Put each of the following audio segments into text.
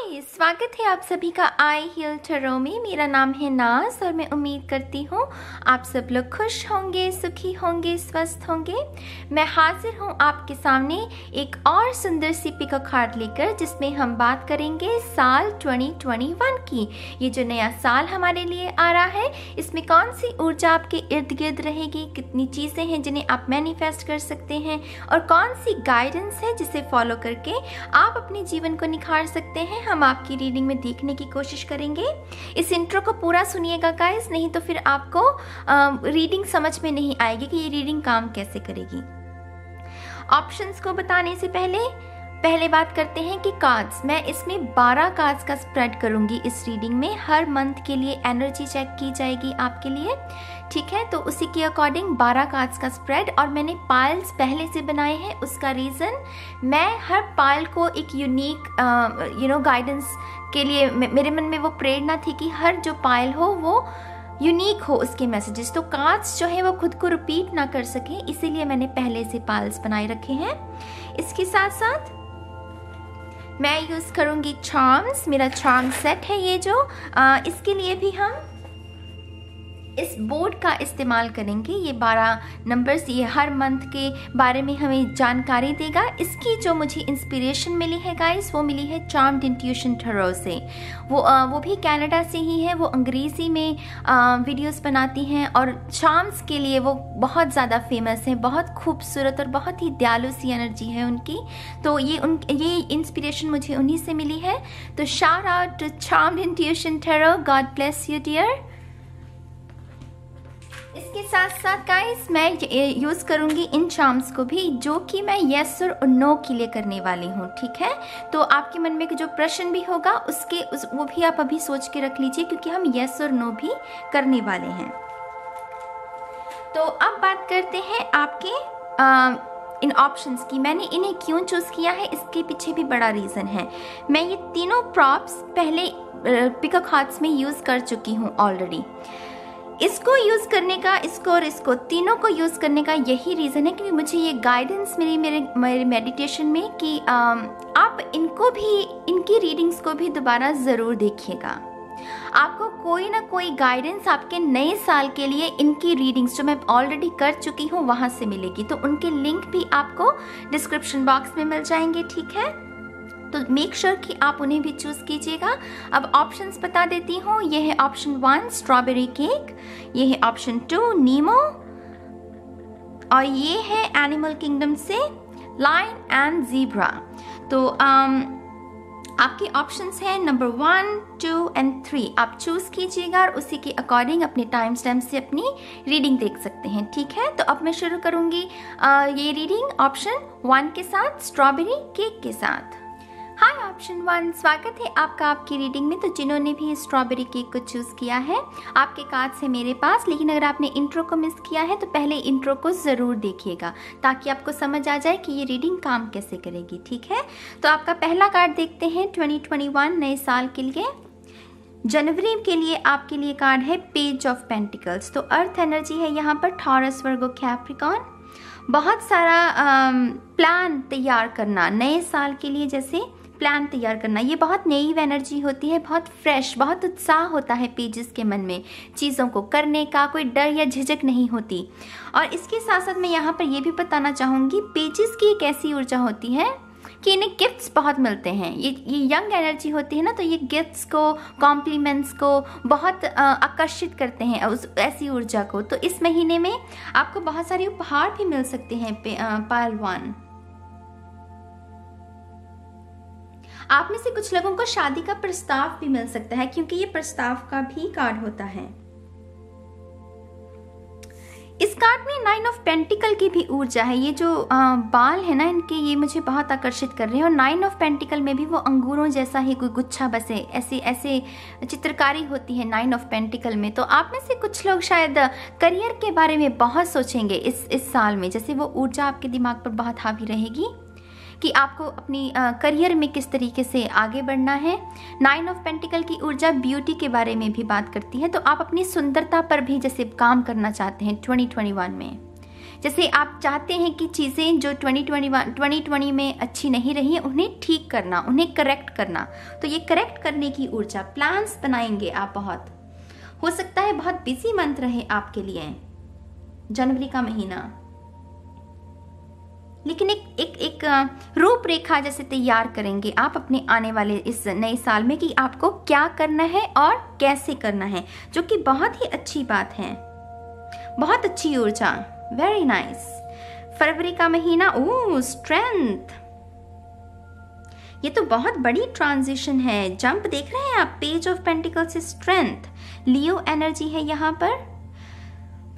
हाय, स्वागत है आप सभी का आई हील टैरो में। मेरा नाम है नाज और मैं उम्मीद करती हूँ आप सब लोग खुश होंगे, सुखी होंगे, स्वस्थ होंगे। मैं हाजिर हूँ आपके सामने एक और सुंदर सी पिक कार्ड लेकर, जिसमें हम बात करेंगे साल 2021 की। ये जो नया साल हमारे लिए आ रहा है, इसमें कौन सी ऊर्जा आपके इर्द गिर्द रहेगी, कितनी चीज़ें हैं जिन्हें आप मैनिफेस्ट कर सकते हैं और कौन सी गाइडेंस है जिसे फॉलो करके आप अपने जीवन को निखार सकते हैं, हम आपकी रीडिंग में देखने की कोशिश करेंगे। इस इंट्रो को पूरा सुनिएगा गाइस, नहीं तो फिर आपको रीडिंग समझ में नहीं आएगी कि ये रीडिंग काम कैसे करेगी। ऑप्शंस को बताने से पहले बात करते हैं कि कार्ड्स, मैं इसमें 12 कार्ड्स का स्प्रेड करूंगी इस रीडिंग में। हर मंथ के लिए एनर्जी चेक की जाएगी आपके लिए, ठीक है। तो उसी के अकॉर्डिंग 12 कार्ड्स का स्प्रेड, और मैंने पाइल्स पहले से बनाए हैं। उसका रीज़न, मैं हर पाइल को एक यूनिक गाइडेंस के लिए, मेरे मन में वो प्रेरणा थी कि हर जो पाइल हो वो यूनिक हो उसके मैसेजेस, तो कार्ड्स जो है वो खुद को रिपीट ना कर सके, इसीलिए मैंने पहले से पाइल्स बनाए रखे हैं। इसके साथ साथ मैं यूज़ करूँगी चार्म्स, मेरा चार्म सेट है ये जो, इसके लिए भी हम इस बोर्ड का इस्तेमाल करेंगे। ये 12 नंबर्स, ये हर मंथ के बारे में हमें जानकारी देगा। इसकी जो मुझे इंस्पिरेशन मिली है गाइस, वो मिली है चार्म्ड इंट्यूशन टैरो से। वो भी कनाडा से ही है। वो अंग्रेज़ी में वीडियोस बनाती हैं और चार्म्स के लिए वो बहुत ज़्यादा फेमस है। बहुत खूबसूरत और बहुत ही दयालु सी एनर्जी है उनकी। तो ये इंस्पिरेशन मुझे उन्हीं से मिली है। तो shout out to charmed intuition tarot, God bless you dear. इसके साथ साथ गाइस मैं यूज़ करूंगी इन चार्म्स को भी, जो कि मैं येस और नो के लिए करने वाली हूँ, ठीक है। तो आपके मन में जो प्रश्न भी होगा वो भी आप अभी सोच के रख लीजिए, क्योंकि हम येस और नो भी करने वाले हैं। तो अब बात करते हैं आपके इन ऑप्शंस की। मैंने इन्हें क्यों चूज़ किया है, इसके पीछे भी बड़ा रीज़न है। मैं ये तीनों प्रॉप्स पहले पिक कार्ड्स में यूज़ कर चुकी हूँ ऑलरेडी। इसको यूज़ करने का, इसको और इसको, तीनों को यूज़ करने का यही रीज़न है कि मुझे ये गाइडेंस मिली मेरे मेडिटेशन में कि आप इनको भी, इनकी रीडिंग्स को भी दोबारा ज़रूर देखिएगा। आपको कोई ना कोई गाइडेंस आपके नए साल के लिए इनकी रीडिंग्स जो मैं ऑलरेडी कर चुकी हूँ वहाँ से मिलेगी। तो उनके लिंक भी आपको डिस्क्रिप्शन बॉक्स में मिल जाएंगे, ठीक है। तो मेक श्योर कि आप उन्हें भी चूज़ कीजिएगा। अब ऑप्शंस बता देती हूँ। ये है ऑप्शन 1 स्ट्रॉबेरी केक, ये है ऑप्शन 2 नीमो, और ये है एनिमल किंगडम से लायन एंड ज़ीब्रा। तो आपके ऑप्शंस हैं नंबर 1, 2 एंड 3। आप चूज़ कीजिएगा और उसी के अकॉर्डिंग अपने टाइम स्टैम्प से अपनी रीडिंग देख सकते हैं, ठीक है। तो अब मैं शुरू करूँगी ये रीडिंग ऑप्शन 1 के साथ, स्ट्रॉबेरी केक के साथ। हाय ऑप्शन 1, स्वागत है आपका आपकी रीडिंग में। तो जिन्होंने भी स्ट्रॉबेरी केक को चूज़ किया है, आपके कार्ड्स है मेरे पास, लेकिन अगर आपने इंट्रो को मिस किया है तो पहले इंट्रो को ज़रूर देखिएगा, ताकि आपको समझ आ जाए कि ये रीडिंग काम कैसे करेगी, ठीक है। तो आपका पहला कार्ड देखते हैं 2021 नए साल के लिए। जनवरी के लिए आपके लिए कार्ड है पेज ऑफ पेंटिकल्स। तो अर्थ एनर्जी है यहाँ पर, टॉरस, वर्गो, कैप्रिकॉन। बहुत सारा प्लान तैयार करना नए साल के लिए, जैसे प्लान तैयार करना, ये बहुत नई एनर्जी होती है, बहुत फ्रेश, बहुत उत्साह होता है पेजेस के मन में चीज़ों को करने का, कोई डर या झिझक नहीं होती। और इसके साथ साथ मैं यहाँ पर ये भी बताना चाहूँगी, पेजेस की एक ऐसी ऊर्जा होती है कि इन्हें गिफ्ट्स बहुत मिलते हैं। ये यंग एनर्जी होती है ना, तो ये गिफ्ट्स को, कॉम्प्लीमेंट्स को बहुत आकर्षित करते हैं उस ऐसी ऊर्जा को। तो इस महीने में आपको बहुत सारे उपहार भी मिल सकते हैं पाइल 1। आप में से कुछ लोगों को शादी का प्रस्ताव भी मिल सकता है, क्योंकि ये प्रस्ताव का भी कार्ड होता है। इस कार्ड में 9 ऑफ पेंटिकल की भी ऊर्जा है। ये जो बाल है ना इनके, ये मुझे बहुत आकर्षित कर रहे हैं। और 9 ऑफ पेंटिकल में भी वो अंगूरों जैसा ही कोई गुच्छा बसे, ऐसे चित्रकारी होती है 9 ऑफ पेंटिकल में। तो आप में से कुछ लोग शायद करियर के बारे में बहुत सोचेंगे इस साल में, जैसे वो ऊर्जा आपके दिमाग पर बहुत हावी रहेगी कि आपको अपनी करियर में किस तरीके से आगे बढ़ना है। 9 ऑफ पेंटिकल की ऊर्जा ब्यूटी के बारे में भी बात करती है। तो आप अपनी सुंदरता पर भी जैसे काम करना चाहते हैं 2021 में, जैसे आप चाहते हैं कि चीज़ें जो 2020 में अच्छी नहीं रही हैं उन्हें ठीक करना, उन्हें करेक्ट करना, तो ये करेक्ट करने की ऊर्जा, प्लान्स बनाएंगे आप। बहुत हो सकता है बहुत बिजी मंथ रहे आपके लिए जनवरी का महीना, लेकिन एक रूपरेखा जैसे तैयार करेंगे आप अपने आने वाले इस नए साल में कि आपको क्या करना है और कैसे करना है, जो कि बहुत ही अच्छी बात है, बहुत अच्छी ऊर्जा। Very nice. फरवरी का महीना, ओह स्ट्रेंथ, ये तो बहुत बड़ी ट्रांजिशन है। जंप देख रहे हैं आप, पेज ऑफ पेंटिकल्स से स्ट्रेंथ, लियो एनर्जी है यहाँ पर।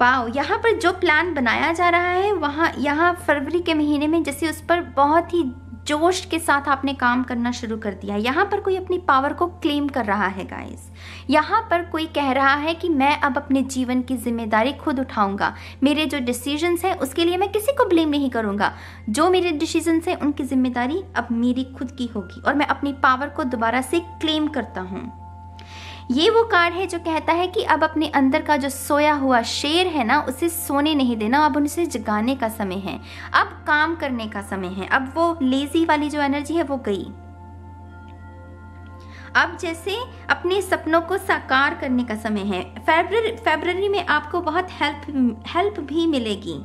वाओ, यहाँ पर जो प्लान बनाया जा रहा है यहाँ फरवरी के महीने में जैसे उस पर बहुत ही जोश के साथ आपने काम करना शुरू कर दिया। यहाँ पर कोई अपनी पावर को क्लेम कर रहा है गाइस। यहाँ पर कोई कह रहा है कि मैं अब अपने जीवन की जिम्मेदारी खुद उठाऊंगा, मेरे जो डिसीजंस हैं उसके लिए मैं किसी को ब्लेम नहीं करूंगा, जो मेरे डिसीजंस हैं उनकी जिम्मेदारी अब मेरी खुद की होगी और मैं अपनी पावर को दोबारा से क्लेम करता हूँ। ये वो कार्ड है जो कहता है कि अब अपने अंदर का जो सोया हुआ शेर है ना, उसे सोने नहीं देना, अब उसे जगाने का समय है, अब काम करने का समय है। अब वो लेजी वाली जो एनर्जी है वो गई। अब जैसे अपने सपनों को साकार करने का समय है। फरवरी में आपको बहुत हेल्प भी मिलेगी।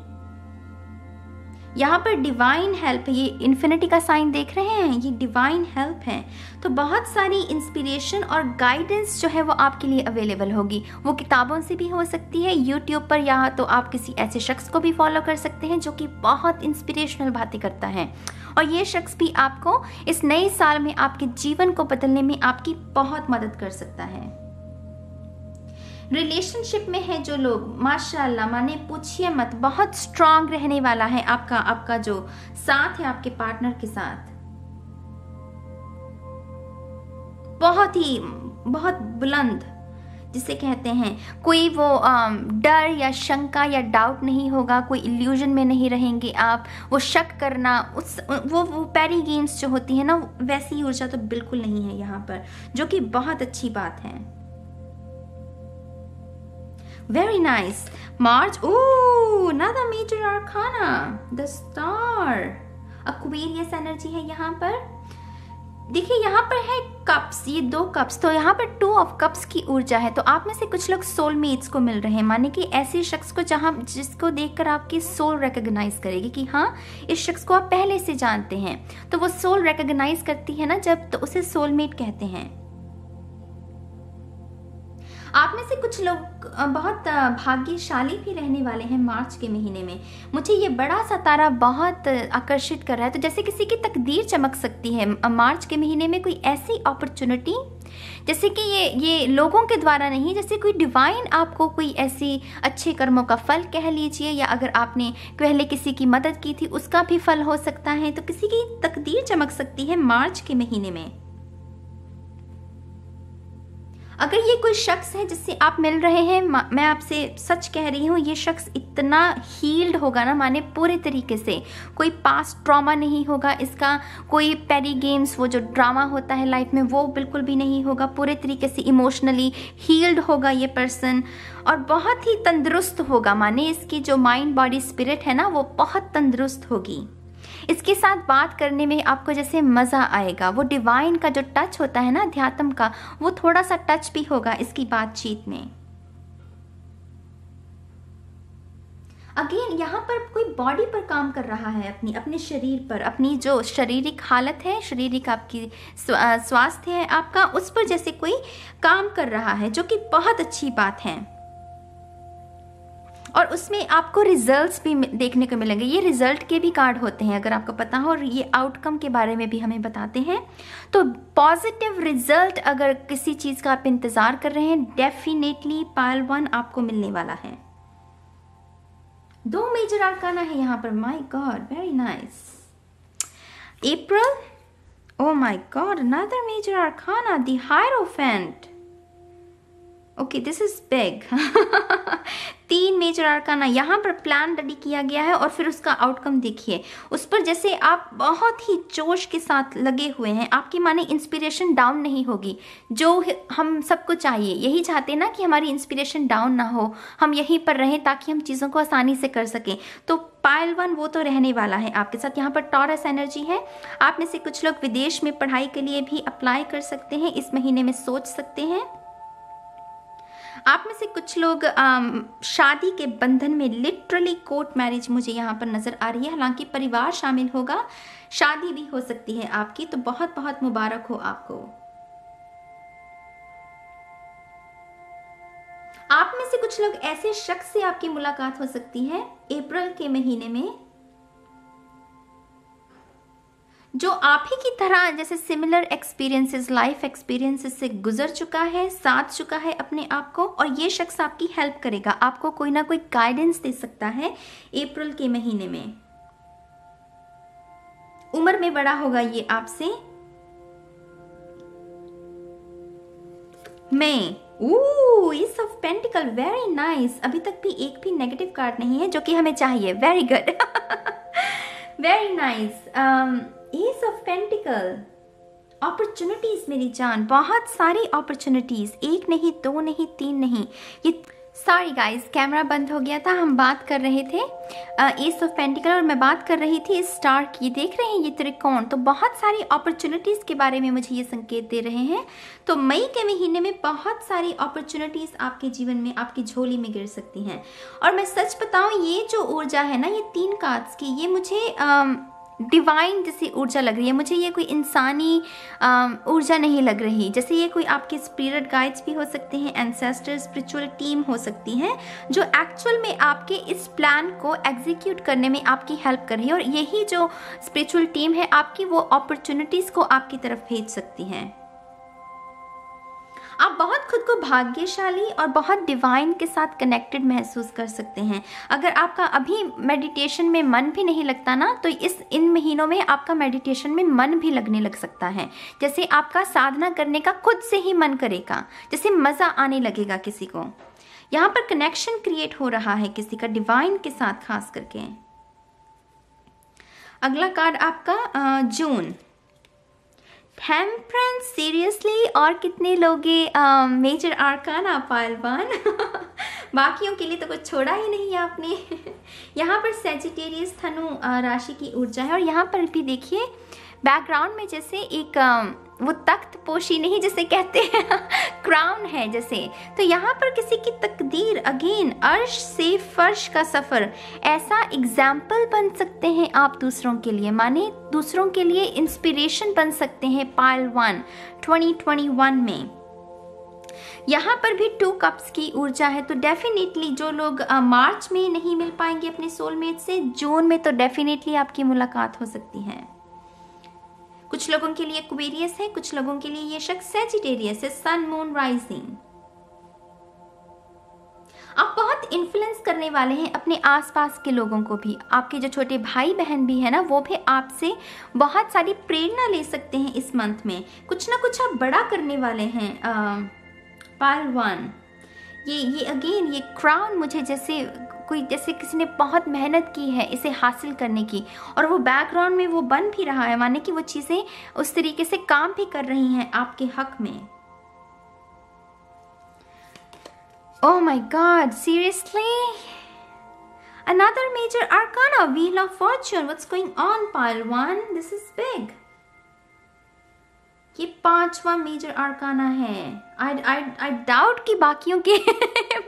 यहाँ पर डिवाइन हेल्प, ये इन्फिनिटी का साइन देख रहे हैं, ये डिवाइन हेल्प है। तो बहुत सारी इंस्पिरेशन और गाइडेंस जो है वो आपके लिए अवेलेबल होगी। वो किताबों से भी हो सकती है, यूट्यूब पर, या तो आप किसी ऐसे शख्स को भी फॉलो कर सकते हैं जो कि बहुत इंस्पिरेशनल बातें करता है, और ये शख्स भी आपको इस नए साल में आपके जीवन को बदलने में आपकी बहुत मदद कर सकता है। रिलेशनशिप में है जो लोग, माशाल्लाह, माने पूछिए मत, बहुत स्ट्रांग रहने वाला है आपका जो साथ है आपके पार्टनर के साथ, बहुत बुलंद जिसे कहते हैं। कोई वो डर या शंका या डाउट नहीं होगा, कोई इल्यूजन में नहीं रहेंगे आप, वो शक करना, वो पैरी गेम्स जो होती है ना, वैसी ऊर्जा तो बिल्कुल नहीं है यहाँ पर, जो कि बहुत अच्छी बात है। Very nice. March. Ooh, another major arcana, the star. Aquarius energy है यहाँ पर। देखिए यहाँ पर है कप्स, ये 2 कप्स, तो यहाँ पर 2 ऑफ कप्स की ऊर्जा है। तो आप में से कुछ लोग सोलमेट्स को मिल रहे हैं, माने कि ऐसे शख्स को जिसको देखकर आपकी सोल रिकॉग्नाइज करेगी कि हाँ, इस शख्स को आप पहले से जानते हैं। तो वो सोल रिकॉग्नाइज करती है ना जब, तो उसे सोलमेट कहते हैं। आप में से कुछ लोग बहुत भाग्यशाली भी रहने वाले हैं मार्च के महीने में। मुझे ये बड़ा सा तारा बहुत आकर्षित कर रहा है, तो जैसे किसी की तकदीर चमक सकती है मार्च के महीने में, कोई ऐसी अपॉर्चुनिटी जैसे कि ये लोगों के द्वारा नहीं, जैसे कोई डिवाइन आपको कोई ऐसी अच्छे कर्मों का फल कह लीजिए, या अगर आपने पहले किसी की मदद की थी उसका भी फल हो सकता है। तो किसी की तकदीर चमक सकती है मार्च के महीने में। अगर ये कोई शख्स है जिससे आप मिल रहे हैं, मैं आपसे सच कह रही हूँ, ये शख्स इतना हील्ड होगा ना, माने पूरे तरीके से, कोई पास्ट ट्रॉमा नहीं होगा इसका, कोई पेरी गेम्स, वो जो ड्रामा होता है लाइफ में, वो बिल्कुल भी नहीं होगा। पूरे तरीके से इमोशनली हील्ड होगा ये पर्सन, और बहुत ही तंदुरुस्त होगा, माने इसकी जो माइंड बॉडी स्पिरिट है ना, वो बहुत तंदुरुस्त होगी। इसके साथ बात करने में आपको जैसे मज़ा आएगा। वो डिवाइन का जो टच होता है ना, अध्यात्म का, वो थोड़ा सा टच भी होगा इसकी बातचीत में। अगेन यहाँ पर कोई बॉडी पर काम कर रहा है, अपने शरीर पर, अपनी जो शारीरिक हालत है, शारीरिक आपकी स्वास्थ्य है आपका, उस पर जैसे कोई काम कर रहा है, जो कि बहुत अच्छी बात है। और उसमें आपको रिजल्ट्स भी देखने को मिलेंगे। ये रिजल्ट के भी कार्ड होते हैं अगर आपको पता हो, और ये आउटकम के बारे में भी हमें बताते हैं। तो पॉजिटिव रिजल्ट अगर किसी चीज़ का आप इंतज़ार कर रहे हैं, डेफिनेटली पाइल 1 आपको मिलने वाला है। 2 मेजर आर्काना है यहाँ पर। My God, very nice. April, oh my God, another major arcana, the hierophant. Okay, this is big. 3 major arcana यहाँ पर प्लान रेडी किया गया है और फिर उसका आउटकम देखिए। उस पर जैसे आप बहुत ही जोश के साथ लगे हुए हैं, आपकी माने इंस्पिरेशन डाउन नहीं होगी, जो हम सबको चाहिए। यही चाहते हैं ना कि हमारी इंस्पिरेशन डाउन ना हो, हम यहीं पर रहें ताकि हम चीज़ों को आसानी से कर सकें। तो पाइल 1 वो तो रहने वाला है आपके साथ। यहाँ पर टॉरस एनर्जी है। आप में से कुछ लोग विदेश में पढ़ाई के लिए भी अप्लाई कर सकते हैं, इस महीने में सोच सकते हैं। आप में से कुछ लोग शादी के बंधन में, लिटरली कोर्ट मैरिज मुझे यहाँ पर नजर आ रही है, हालांकि परिवार शामिल होगा, शादी भी हो सकती है आपकी, तो बहुत बहुत मुबारक हो आपको। आप में से कुछ लोग ऐसे शख्स से आपकी मुलाकात हो सकती है अप्रैल के महीने में जो आप ही की तरह जैसे सिमिलर एक्सपीरियंसेस, लाइफ एक्सपीरियंसेस से गुजर चुका है, साथ चुका है अपने आप को, और ये शख्स आपकी हेल्प करेगा, आपको कोई ना कोई गाइडेंस दे सकता है अप्रैल के महीने में। उम्र में बड़ा होगा ये आपसे। S of pentacle, very nice. अभी तक भी एक भी नेगेटिव कार्ड नहीं है, जो कि हमें चाहिए। Very good, very nice. S of pentacle, opportunities मेरी जान, बहुत सारी अपॉर्चुनिटीज, 1 नहीं 2 नहीं 3 नहीं। ये सॉरी गाइस, कैमरा बंद हो गया था, हम बात कर रहे थे एस ऑफ पेंटिकल और मैं बात कर रही थी स्टार की। देख रहे हैं ये त्रिकोण, तो बहुत सारी अपॉर्चुनिटीज के बारे में मुझे ये संकेत दे रहे हैं। तो मई के महीने में बहुत सारी अपॉर्चुनिटीज आपके जीवन में, आपकी झोली में गिर सकती हैं। और मैं सच बताऊं, ये जो ऊर्जा है ना, ये 3 कार्ड्स की, ये मुझे डिवाइन जैसी ऊर्जा लग रही है। मुझे ये कोई इंसानी ऊर्जा नहीं लग रही। जैसे ये कोई आपके स्पिरिट गाइड्स भी हो सकते हैं, एंसेस्टर, स्पिरिचुअल टीम हो सकती है, जो एक्चुअल में आपके इस प्लान को एग्जीक्यूट करने में आपकी हेल्प कर रही है। और यही जो स्पिरिचुअल टीम है आपकी, वो अपॉर्चुनिटीज को आपकी तरफ भेज सकती हैं। आप बहुत खुद को भाग्यशाली और बहुत डिवाइन के साथ कनेक्टेड महसूस कर सकते हैं। अगर आपका अभी मेडिटेशन में मन भी नहीं लगता ना, तो इन महीनों में आपका मेडिटेशन में मन भी लगने लग सकता है। जैसे आपका साधना करने का खुद से ही मन करेगा, जैसे मजा आने लगेगा किसी को। यहाँ पर कनेक्शन क्रिएट हो रहा है किसी का डिवाइन के साथ खास करके। अगला कार्ड आपका जून, टेम्परेंस। सीरियसली, और कितने लोगे मेजर आर्काना पाइल 1? बाकियों के लिए तो कुछ छोड़ा ही नहीं है आपने। यहाँ पर सैजिटेरियस धनु राशि की ऊर्जा है। और यहाँ पर भी देखिए बैकग्राउंड में जैसे एक वो तख्त पोशी नहीं जिसे कहते हैं, क्राउन है जैसे। तो यहाँ पर किसी की तकदीर, अगेन अर्श से फर्श का सफर, ऐसा एग्जाम्पल बन सकते हैं आप दूसरों के लिए, माने दूसरों के लिए इंस्पिरेशन बन सकते हैं पाइल 1 2021 में। यहाँ पर भी 2 कप्स की ऊर्जा है। तो डेफिनेटली जो लोग मार्च में नहीं मिल पाएंगे अपने सोलमेट से, जून में तो डेफिनेटली आपकी मुलाकात हो सकती है। कुछ लोगों के लिए एक्वेरियस है, कुछ लोगों के लिए ये शख्स सैजिटेरियस है, सन मून राइजिंग। आप बहुत इन्फ्लुएंस करने वाले हैं अपने आसपास के लोगों को भी। आपके जो छोटे भाई बहन भी है ना, वो भी आपसे बहुत सारी प्रेरणा ले सकते हैं इस मंथ में। कुछ ना कुछ आप बड़ा करने वाले हैं पाइल 1। ये अगेन ये क्राउन मुझे जैसे किसी ने बहुत मेहनत की है इसे हासिल करने की, और वो बैकग्राउंड में वो बन भी रहा है, माने कि वो चीजें उस तरीके से काम भी कर रही हैं आपके हक में। Oh my God, seriously, another major arcana, wheel of fortune. What's going on pile 1? This is big. ये 5वां मेजर आर्काना है। आई डाउट कि बाकियों के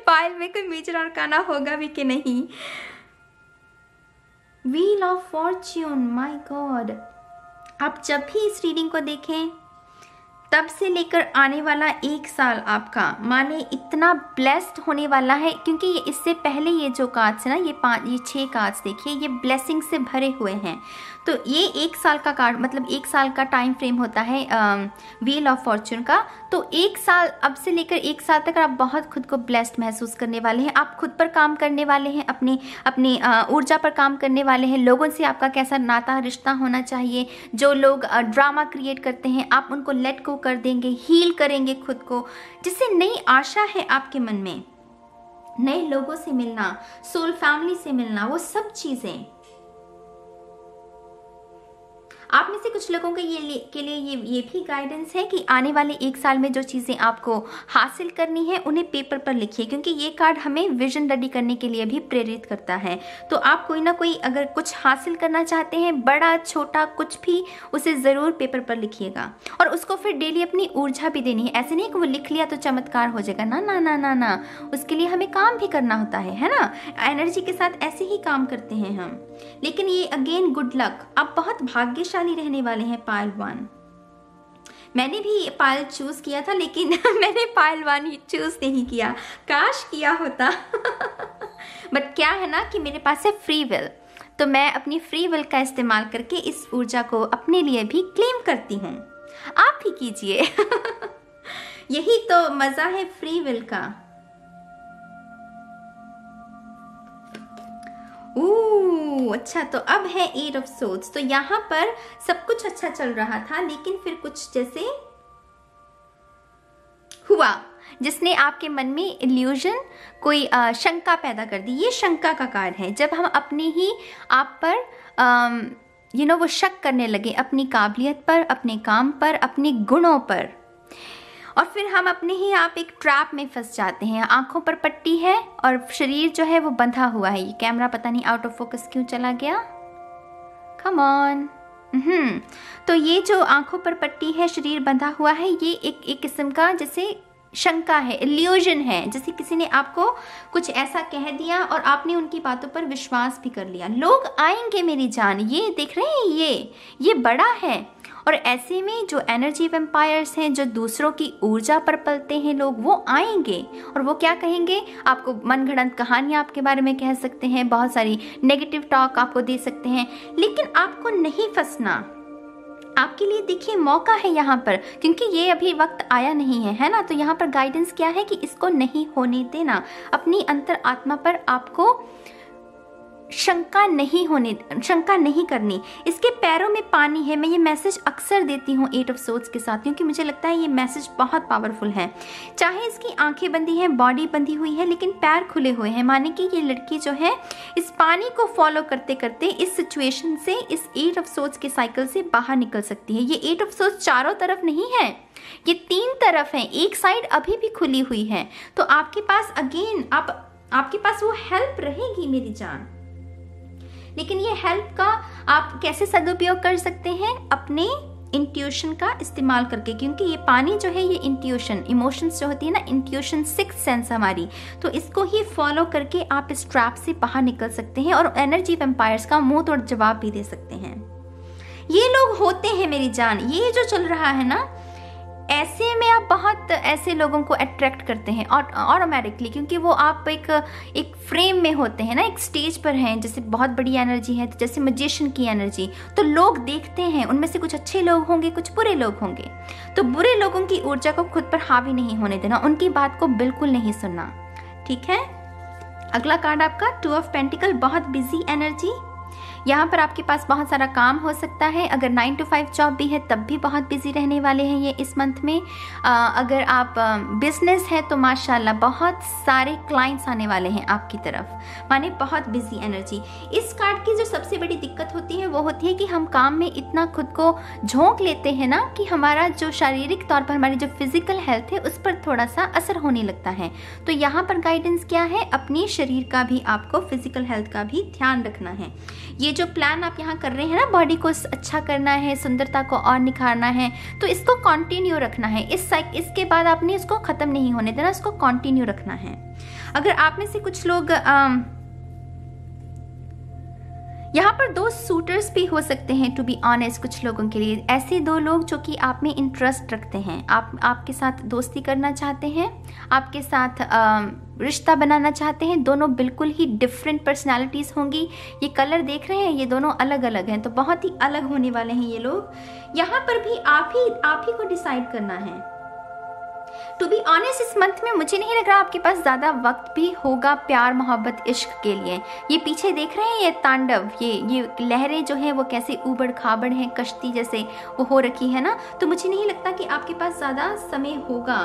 पाइल में कोई मेजर आर्काना होगा भी कि नहीं। Wheel of Fortune, my God. आप जब भी इस रीडिंग को देखें, तब से लेकर आने वाला 1 साल आपका माने इतना ब्लेस्ड होने वाला है, क्योंकि ये इससे पहले ये जो कार्ड्स है ना, ये 6 कार्ड्स देखिए, ये ब्लेसिंग से भरे हुए हैं। तो ये 1 साल का कार्ड, मतलब 1 साल का टाइम फ्रेम होता है व्हील ऑफ फॉर्च्यून का। तो 1 साल, अब से लेकर 1 साल तक आप बहुत खुद को ब्लेस्ड महसूस करने वाले हैं। आप खुद पर काम करने वाले हैं, अपनी ऊर्जा पर काम करने वाले हैं। लोगों से आपका कैसा नाता रिश्ता होना चाहिए। जो लोग ड्रामा क्रिएट करते हैं, आप उनको लेट गो कर देंगे, हील करेंगे खुद को, जिससे नई आशा है आपके मन में, नए लोगों से मिलना, सोल फैमिली से मिलना, वो सब चीजें। आप में से कुछ लोगों के लिए ये भी गाइडेंस है कि आने वाले 1 साल में जो चीज़ें आपको हासिल करनी है उन्हें पेपर पर लिखिए, क्योंकि ये कार्ड हमें विजन रेडी करने के लिए भी प्रेरित करता है। तो आप कोई ना कोई अगर कुछ हासिल करना चाहते हैं, बड़ा छोटा कुछ भी, उसे ज़रूर पेपर पर लिखिएगा और उसको फिर डेली अपनी ऊर्जा भी देनी है। ऐसे नहीं कि वो लिख लिया तो चमत्कार हो जाएगा, ना ना ना ना ना, उसके लिए हमें काम भी करना होता है ना। एनर्जी के साथ ऐसे ही काम करते हैं हम। लेकिन ये अगेन गुड लक, आप बहुत भाग्यशाली रहने वाले हैं पायल 1। मैंने भी पायल चूज किया था, लेकिन मैंने पायल 1 ही चूज नहीं किया, काश किया होता। बट क्या है ना कि मेरे पास है फ्री विल, तो मैं अपनी फ्री विल का इस्तेमाल करके इस ऊर्जा को अपने लिए भी क्लेम करती हूँ। आप भी कीजिए। यही तो मजा है फ्री विल का। अच्छा, तो अब है 8 ऑफ सोर्ड्स। तो यहाँ पर सब कुछ अच्छा चल रहा था, लेकिन फिर कुछ जैसे हुआ जिसने आपके मन में इल्यूजन, कोई शंका पैदा कर दी। ये शंका का कार्ड है, जब हम अपने ही आप पर वो शक करने लगे, अपनी काबिलियत पर, अपने काम पर, अपने गुणों पर, और फिर हम अपने ही आप एक ट्रैप में फंस जाते हैं। आंखों पर पट्टी है और शरीर जो है वो बंधा हुआ है। ये कैमरा पता नहीं आउट ऑफ फोकस क्यों चला गया, कम ऑन। तो ये जो आंखों पर पट्टी है, शरीर बंधा हुआ है, ये एक किस्म का जैसे शंका है, इल्यूजन है, जैसे किसी ने आपको कुछ ऐसा कह दिया और आपने उनकी बातों पर विश्वास भी कर लिया। लोग आएंगे मेरी जान, ये देख रहे हैं, ये बड़ा है। और ऐसे में जो एनर्जी वैम्पायर्स हैं, जो दूसरों की ऊर्जा पर पलते हैं लोग, वो आएंगे और वो क्या कहेंगे, आपको मनगढ़ंत कहानियां आपके बारे में कह सकते हैं, बहुत सारी नेगेटिव टॉक आपको दे सकते हैं, लेकिन आपको नहीं फंसना। आपके लिए देखिए मौका है यहाँ पर, क्योंकि ये अभी वक्त आया नहीं है ना। तो यहाँ पर गाइडेंस क्या है कि इसको नहीं होने देना, अपनी अंतर आत्मा पर आपको शंका नहीं करनी। इसके पैरों में पानी है। मैं ये मैसेज अक्सर देती हूँ 8 ऑफ सोर्ड्स के साथ, क्योंकि मुझे लगता है ये मैसेज बहुत पावरफुल है। चाहे इसकी आंखें बंदी हैं, बॉडी बंधी हुई है, लेकिन पैर खुले हुए हैं, माने कि ये लड़की जो है इस पानी को फॉलो करते करते इस सिचुएशन से, इस 8 ऑफ सोर्ड्स के साइकिल से बाहर निकल सकती है। ये 8 ऑफ सोर्ड्स चारों तरफ नहीं है, ये 3 तरफ है, एक साइड अभी भी खुली हुई है। तो आपके पास अगेन आपके पास वो हेल्प रहेगी मेरी जान। लेकिन ये हेल्प का आप कैसे सदुपयोग कर सकते हैं, अपने इंट्यूशन का इस्तेमाल करके, क्योंकि ये पानी जो है ये इंट्यूशन, इमोशंस जो होती है ना, इंट्यूशन, सिक्स्थ सेंस हमारी, तो इसको ही फॉलो करके आप इस ट्रैप से बाहर निकल सकते हैं और एनर्जी वैम्पायर्स का मुंह तोड़ जवाब भी दे सकते हैं। ये लोग होते हैं मेरी जान, ये जो चल रहा है ना, ऐसे में आप बहुत ऐसे लोगों को अट्रैक्ट करते हैं ऑटोमेटिकली, क्योंकि वो आप एक फ्रेम में होते हैं ना, एक स्टेज पर हैं, जैसे बहुत बड़ी एनर्जी है, तो जैसे मैजिशियन की एनर्जी, तो लोग देखते हैं, उनमें से कुछ अच्छे लोग होंगे, कुछ बुरे लोग होंगे। तो बुरे लोगों की ऊर्जा को खुद पर हावी नहीं होने देना, उनकी बात को बिल्कुल नहीं सुनना, ठीक है। अगला कार्ड आपका 2 ऑफ पेंटिकल, बहुत बिजी एनर्जी। यहाँ पर आपके पास बहुत सारा काम हो सकता है। अगर 9 to 5 जॉब भी है तब भी बहुत बिजी रहने वाले हैं ये इस मंथ में। अगर आप बिजनेस है तो माशाल्लाह बहुत सारे क्लाइंट्स आने वाले हैं आपकी तरफ, माने बहुत बिजी एनर्जी। इस कार्ड की जो सबसे बड़ी दिक्कत होती है वो होती है कि हम काम में इतना खुद को झोंक लेते हैं ना, कि हमारा जो शारीरिक तौर पर हमारी जो फिजिकल हेल्थ है उस पर थोड़ा सा असर होने लगता है। तो यहाँ पर गाइडेंस क्या है, अपने शरीर का भी आपको, फिजिकल हेल्थ का भी ध्यान रखना है। ये जो प्लान आप यहाँ कर रहे हैं ना, बॉडी को अच्छा करना है, सुंदरता को और निखारना है, तो इसको कंटिन्यू रखना है। इसके बाद आपने इसको खत्म नहीं होने देना, इसको कंटिन्यू रखना है। अगर आप में से कुछ लोग यहाँ पर 2 सूटर्स भी हो सकते हैं, टू बी ऑनेस्ट, कुछ लोगों के लिए ऐसे 2 लोग जो कि आप में इंटरेस्ट रखते हैं, आपके साथ दोस्ती करना चाहते हैं, आपके साथ रिश्ता बनाना चाहते हैं। दोनों बिल्कुल ही डिफरेंट पर्सनालिटीज होंगी। ये कलर देख रहे हैं, ये दोनों अलग अलग हैं, तो बहुत ही अलग होने वाले हैं ये लोग। यहाँ पर भी आप ही को डिसाइड करना है। टू बी ऑनेस्ट इस मंथ में मुझे नहीं लग रहा आपके पास ज़्यादा वक्त भी होगा प्यार मोहब्बत इश्क के लिए। ये पीछे देख रहे हैं ये तांडव, ये लहरें जो हैं वो कैसे ऊबड़ खाबड़ हैं, कश्ती जैसे वो हो रखी है ना। तो मुझे नहीं लगता कि आपके पास ज़्यादा समय होगा।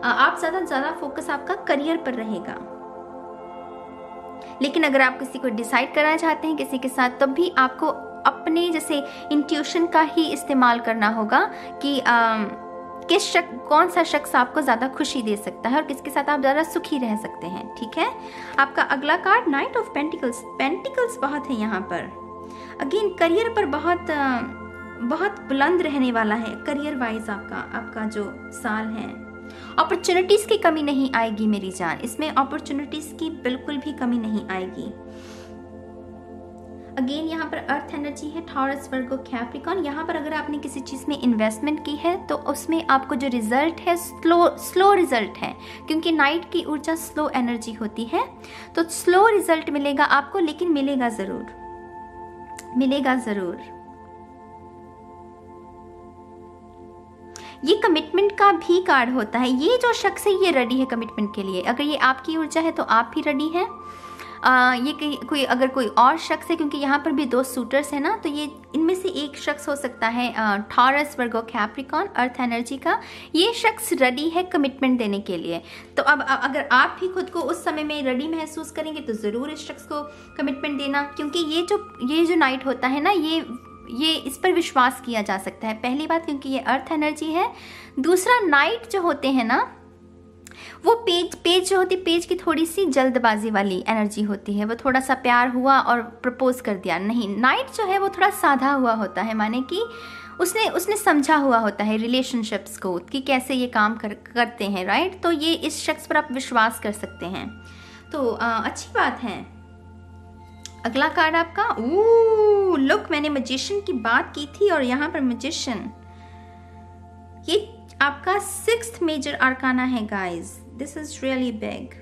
आप ज़्यादा फोकस आपका करियर पर रहेगा। लेकिन अगर आप किसी को डिसाइड करना चाहते हैं किसी के साथ, तब भी आपको अपने जैसे इंट्यूशन का ही इस्तेमाल करना होगा कि कौन सा शख्स आपको ज़्यादा खुशी दे सकता है और किसके साथ आप ज़्यादा सुखी रह सकते हैं। ठीक है, आपका अगला card night of pentacles. Pentacles बहुत है यहाँ पर। अगेन करियर पर बहुत बुलंद रहने वाला है करियर वाइज आपका जो साल है। अपॉर्चुनिटीज़ की कमी नहीं आएगी मेरी जान, इसमें अपॉर्चुनिटीज़ की बिल्कुल भी कमी नहीं आएगी। अगेन यहाँ पर अर्थ एनर्जी है, टॉरस वर्गो कैप्रिकॉर्न। यहाँ पर अगर आपने किसी चीज़ में इन्वेस्टमेंट की है तो उसमें आपको जो रिजल्ट है स्लो रिजल्ट है, क्योंकि नाइट की ऊर्जा स्लो एनर्जी होती है, तो स्लो रिजल्ट मिलेगा आपको, लेकिन मिलेगा ज़रूर। ये कमिटमेंट का भी कार्ड होता है। ये जो शख्स है ये रेडी है कमिटमेंट के लिए। अगर ये आपकी ऊर्जा है तो आप भी रेडी हैं। ये अगर कोई और शख्स है, क्योंकि यहाँ पर भी 2 सूटर्स है ना, तो ये इनमें से एक शख्स हो सकता है Taurus Virgo Capricorn earth energy का। ये शख्स रेडी है कमिटमेंट देने के लिए। तो अब अगर आप भी खुद को उस समय में रेडी महसूस करेंगे तो ज़रूर इस शख्स को कमिटमेंट देना, क्योंकि ये जो नाइट होता है ना, ये इस पर विश्वास किया जा सकता है। पहली बात क्योंकि ये अर्थ एनर्जी है। दूसरा, नाइट जो होते हैं ना, वो पेज जो होती है, पेज की थोड़ी सी जल्दबाजी वाली एनर्जी होती है। वो थोड़ा सा प्यार हुआ और प्रपोज कर दिया, नहीं। नाइट जो है वो थोड़ा साधा हुआ होता है, माने कि उसने समझा हुआ होता है रिलेशनशिप्स को कि कैसे ये काम करते हैं, राइट। तो ये इस शख्स पर आप विश्वास कर सकते हैं, तो अच्छी बात है। अगला कार्ड आपका लुक, मैंने मैजिशियन की बात की थी और यहाँ पर मैजिशियन, ये आपका 6th मेजर आर्काना है guys. This is really big.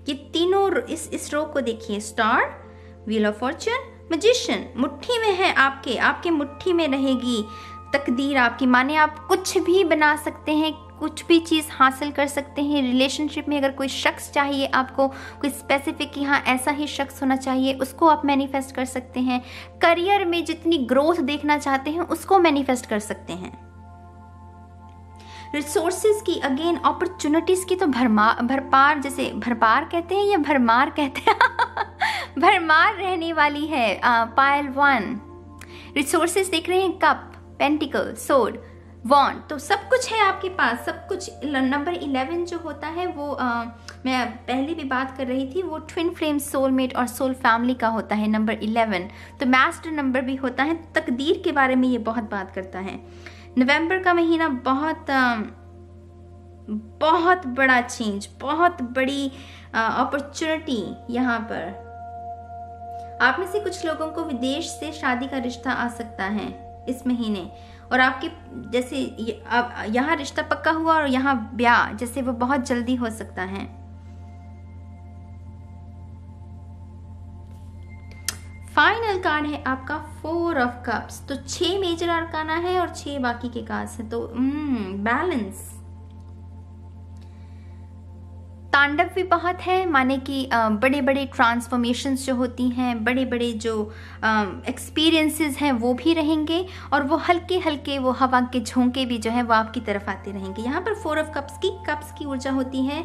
ये तीनों इस रो को देखिए, star, wheel of Fortune, magician मुट्ठी में है, आपके मुट्ठी में रहेगी तकदीर आपकी। माने आप कुछ भी बना सकते हैं, कुछ भी चीज़ हासिल कर सकते हैं। रिलेशनशिप में अगर कोई शख्स चाहिए आपको, कोई स्पेसिफिक कि हाँ ऐसा ही शख्स होना चाहिए, उसको आप मैनिफेस्ट कर सकते हैं। करियर में जितनी ग्रोथ देखना चाहते हैं उसको मैनिफेस्ट कर सकते हैं। रिसोर्सेज की, अगेन अपॉर्चुनिटीज की तो भरपार, जैसे भरपार कहते हैं या भरमार कहते हैं भरमार रहने वाली है। पाइल 1 रिसोर्सेज देख रहे हैं, कप, पेंटिकल, सोर्ड, वॉन्ड, तो सब कुछ है आपके पास, सब कुछ। नंबर 11 जो होता है वो मैं पहले भी बात कर रही थी, वो ट्विन फ्लेम, सोलमेट और सोल फैमिली का होता है नंबर 11। तो मास्टर नंबर भी होता है, तकदीर के बारे में ये बहुत बात करता है। नवंबर का महीना बहुत बड़ा चेंज, बहुत बड़ी अपॉर्चुनिटी यहाँ पर। आप में से कुछ लोगों को विदेश से शादी का रिश्ता आ सकता है इस महीने, और आपके जैसे यहाँ रिश्ता पक्का हुआ और यहाँ ब्याह जैसे वो बहुत जल्दी हो सकता है। फाइनल कार्ड है आपका 4 ऑफ कप्स। तो 6 मेजर आर्काना है और 6 बाकी के कार्ड्स है, तो बैलेंस। तांडव भी बहुत है, माने कि बड़े बड़े ट्रांसफॉर्मेशंस जो होती हैं, बड़े बड़े जो एक्सपीरियंसेस हैं वो भी रहेंगे, और वो हल्के हल्के वो हवा के झोंके भी जो है वो आपकी तरफ आते रहेंगे। यहाँ पर 4 ऑफ कप्स की ऊर्जा होती है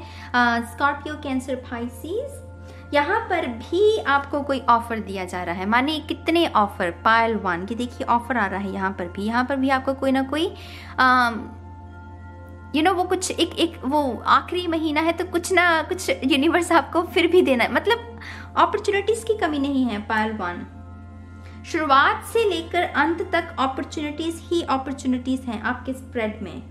स्कॉर्पियो, कैंसर, पाइसेस। यहाँ पर भी आपको कोई ऑफर दिया जा रहा है, माने कितने ऑफर। पाइल 1 की देखिए ऑफर आ रहा है यहाँ पर भी आपको कोई ना कोई वो कुछ एक वो आखिरी महीना है तो कुछ ना कुछ यूनिवर्स आपको फिर भी देना है, मतलब अपॉर्चुनिटीज की कमी नहीं है। पाइल 1 शुरुआत से लेकर अंत तक अपॉर्चुनिटीज ही अपॉर्चुनिटीज हैं आपके स्प्रेड में।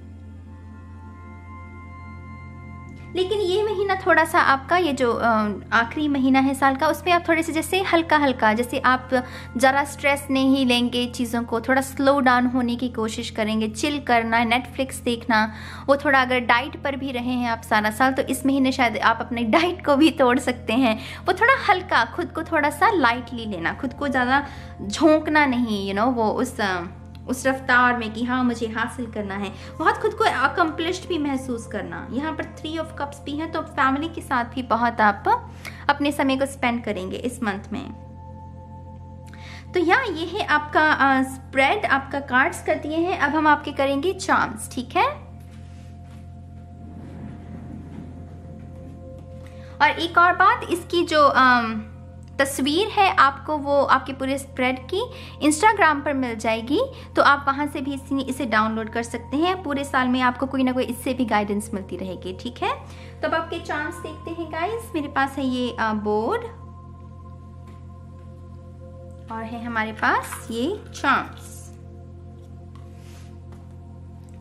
लेकिन ये महीना थोड़ा सा आपका, ये जो आखिरी महीना है साल का, उसमें आप थोड़े से जैसे हल्का, जैसे आप ज़रा स्ट्रेस नहीं लेंगे चीज़ों को, थोड़ा स्लो डाउन होने की कोशिश करेंगे, चिल करना, नेटफ्लिक्स देखना, वो थोड़ा, अगर डाइट पर भी रहे हैं आप सारा साल तो इस महीने शायद आप अपने डाइट को भी तोड़ सकते हैं। वो थोड़ा हल्का, खुद को थोड़ा सा लाइटली लेना, खुद को ज़्यादा झोंकना नहीं, वो उस रफ्तार में कि हाँ मुझे हासिल करना है, बहुत खुद को अकम्प्लिश्ड भी महसूस करना। यहाँ पर 3 ऑफ कप्स भी हैं, तो फैमिली के साथ भी बहुत आप अपने समय को स्पेंड करेंगे इस मंथ में। तो यहाँ ये है आपका स्प्रेड, आपका कार्ड्स कर दिए हैं। अब हम आपके करेंगे चार्म्स, ठीक है। और एक और बात, इसकी जो तस्वीर है आपको वो आपके पूरे स्प्रेड की इंस्टाग्राम पर मिल जाएगी, तो आप वहां से भी इसे डाउनलोड कर सकते हैं। पूरे साल में आपको कोई ना कोई इससे भी गाइडेंस मिलती रहेगी, ठीक है। तो अब आपके चार्म्स देखते हैं गाइस। मेरे पास है ये बोर्ड और है हमारे पास ये चार्म्स।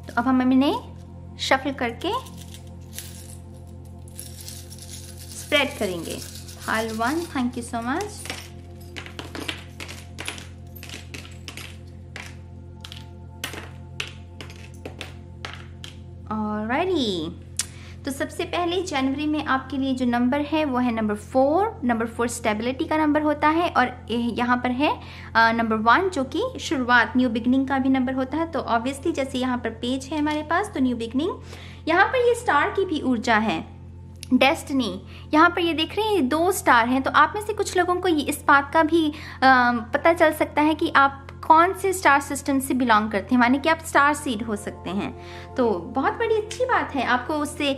तो अब हम इन्हें शफल करके स्प्रेड करेंगे। Pile 1, thank you so much. Alrighty, तो सबसे पहले जनवरी में आपके लिए जो नंबर है वो है नंबर 4। नंबर 4 स्टेबिलिटी का नंबर होता है, और यहाँ पर है नंबर 1 जो कि शुरुआत, न्यू बिगनिंग का भी नंबर होता है। तो ऑब्वियसली जैसे यहाँ पर पेज है हमारे पास, तो न्यू बिगनिंग। यहाँ पर ये स्टार की भी ऊर्जा है, डेस्टिनी। यहाँ पर ये देख रहे हैं 2 स्टार हैं, तो आप में से कुछ लोगों को ये इस बात का भी पता चल सकता है कि आप कौन से स्टार सिस्टम से बिलोंग करते हैं, माने कि आप स्टार सीड हो सकते हैं। तो बहुत बड़ी अच्छी बात है, आपको उससे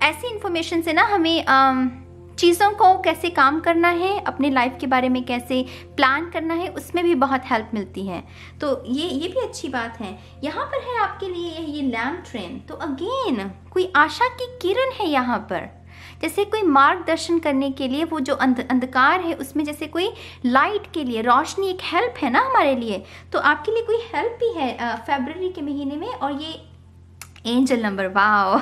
ऐसी इंफॉर्मेशन से ना हमें चीज़ों को कैसे काम करना है, अपने लाइफ के बारे में कैसे प्लान करना है, उसमें भी बहुत हेल्प मिलती है। तो ये भी अच्छी बात है। यहाँ पर है आपके लिए ये लैम्प ट्रेन। तो अगेन कोई आशा की किरण है यहाँ पर, जैसे कोई मार्गदर्शन करने के लिए, वो जो अंधकार है उसमें जैसे कोई लाइट के लिए रोशनी, एक हेल्प है ना हमारे लिए। तो आपके लिए कोई हेल्प भी है फरवरी के महीने में। और ये एंजल नंबर, वाओ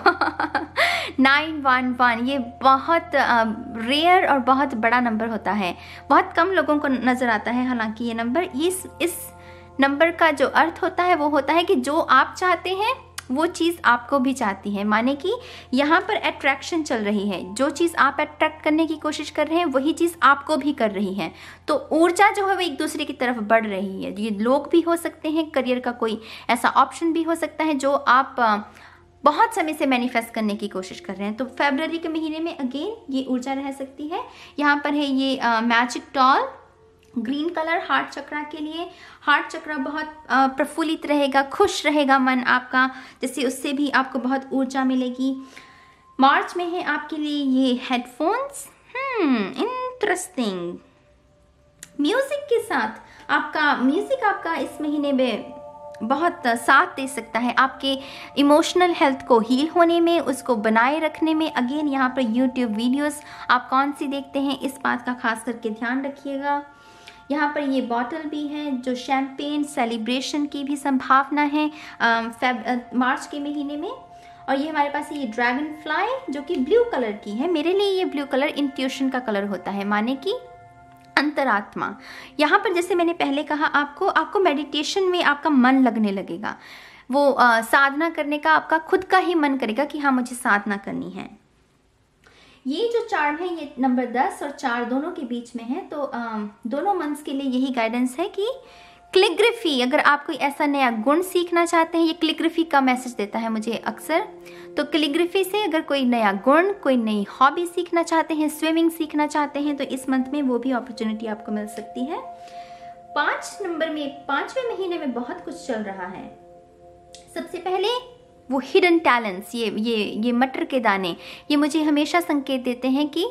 911, ये बहुत रेयर और बहुत बड़ा नंबर होता है, बहुत कम लोगों को नज़र आता है। हालांकि ये नंबर, इस नंबर का जो अर्थ होता है वो होता है कि जो आप चाहते हैं वो चीज़ आपको भी चाहती है, माने कि यहाँ पर अट्रैक्शन चल रही है। जो चीज़ आप अट्रैक्ट करने की कोशिश कर रहे हैं वही चीज़ आपको भी कर रही है। तो ऊर्जा जो है वो एक दूसरे की तरफ बढ़ रही है। ये लोग भी हो सकते हैं, करियर का कोई ऐसा ऑप्शन भी हो सकता है जो आप बहुत समय से मैनिफेस्ट करने की कोशिश कर रहे हैं। तो फरवरी के महीने में अगेन ये ऊर्जा रह सकती है। यहाँ पर है ये magic tool, green colour, heart chakra के लिए। हार्ट चक्रा बहुत प्रफुल्लित रहेगा, खुश रहेगा मन आपका, जैसे उससे भी आपको बहुत ऊर्जा मिलेगी। मार्च में है आपके लिए ये हेडफोन्स। इंटरेस्टिंग। म्यूजिक के साथ म्यूजिक आपका इस महीने में बहुत साथ दे सकता है आपके इमोशनल हेल्थ को हील होने में, उसको बनाए रखने में। अगेन यहाँ पर यूट्यूब वीडियोस आप कौन सी देखते हैं इस बात का खास करके ध्यान रखिएगा। यहाँ पर ये बॉटल भी है जो शैम्पेन सेलिब्रेशन की भी संभावना है मार्च के महीने में। और ये हमारे पास ये ड्रैगन फ्लाई जो कि ब्लू कलर की है। मेरे लिए ये ब्लू कलर इंट्यूशन का कलर होता है, माने कि अंतरात्मा। यहाँ पर जैसे मैंने पहले कहा, आपको मेडिटेशन में आपका मन लगने लगेगा, वो साधना करने का आपका खुद का ही मन करेगा कि हाँ मुझे साधना करनी है। ये जो चार्म है ये नंबर 10 और 4 दोनों के बीच में है। तो दोनों मंथ्स के लिए यही गाइडेंस है कि कैलीग्राफी, अगर आप कोई ऐसा नया गुण सीखना चाहते हैं, ये कैलीग्राफी का मैसेज देता है मुझे अक्सर। तो कैलीग्राफी से अगर कोई नया गुण, कोई नई हॉबी सीखना चाहते हैं, स्विमिंग सीखना चाहते हैं, तो इस मंथ में वो भी अपॉर्चुनिटी आपको मिल सकती है। 5 नंबर में, 5वें महीने में बहुत कुछ चल रहा है। सबसे पहले वो हिडन टैलेंट्स, ये मटर के दाने, ये मुझे हमेशा संकेत देते हैं कि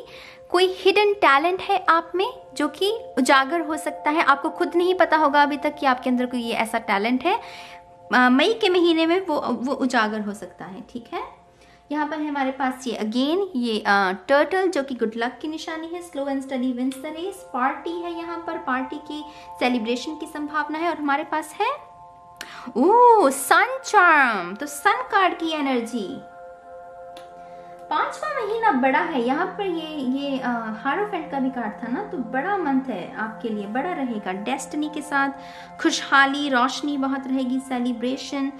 कोई हिडन टैलेंट है आप में जो कि उजागर हो सकता है। आपको खुद नहीं पता होगा अभी तक कि आपके अंदर कोई ये ऐसा टैलेंट है। मई के महीने में वो उजागर हो सकता है, ठीक है। यहाँ पर है हमारे पास ये अगेन ये टर्टल जो कि गुड लक की निशानी है। Slow and steady wins the race. Party है, यहाँ पर पार्टी की सेलिब्रेशन की संभावना है। और हमारे पास है सन चार्म, तो सन कार्ड की एनर्जी। 5वां महीना बड़ा है। यहाँ पर ये हारोफेंट का भी कार्ड था ना, तो बड़ा मंथ है आपके लिए, बड़ा रहेगा। डेस्टिनी के साथ खुशहाली, रोशनी बहुत रहेगी, सेलिब्रेशन।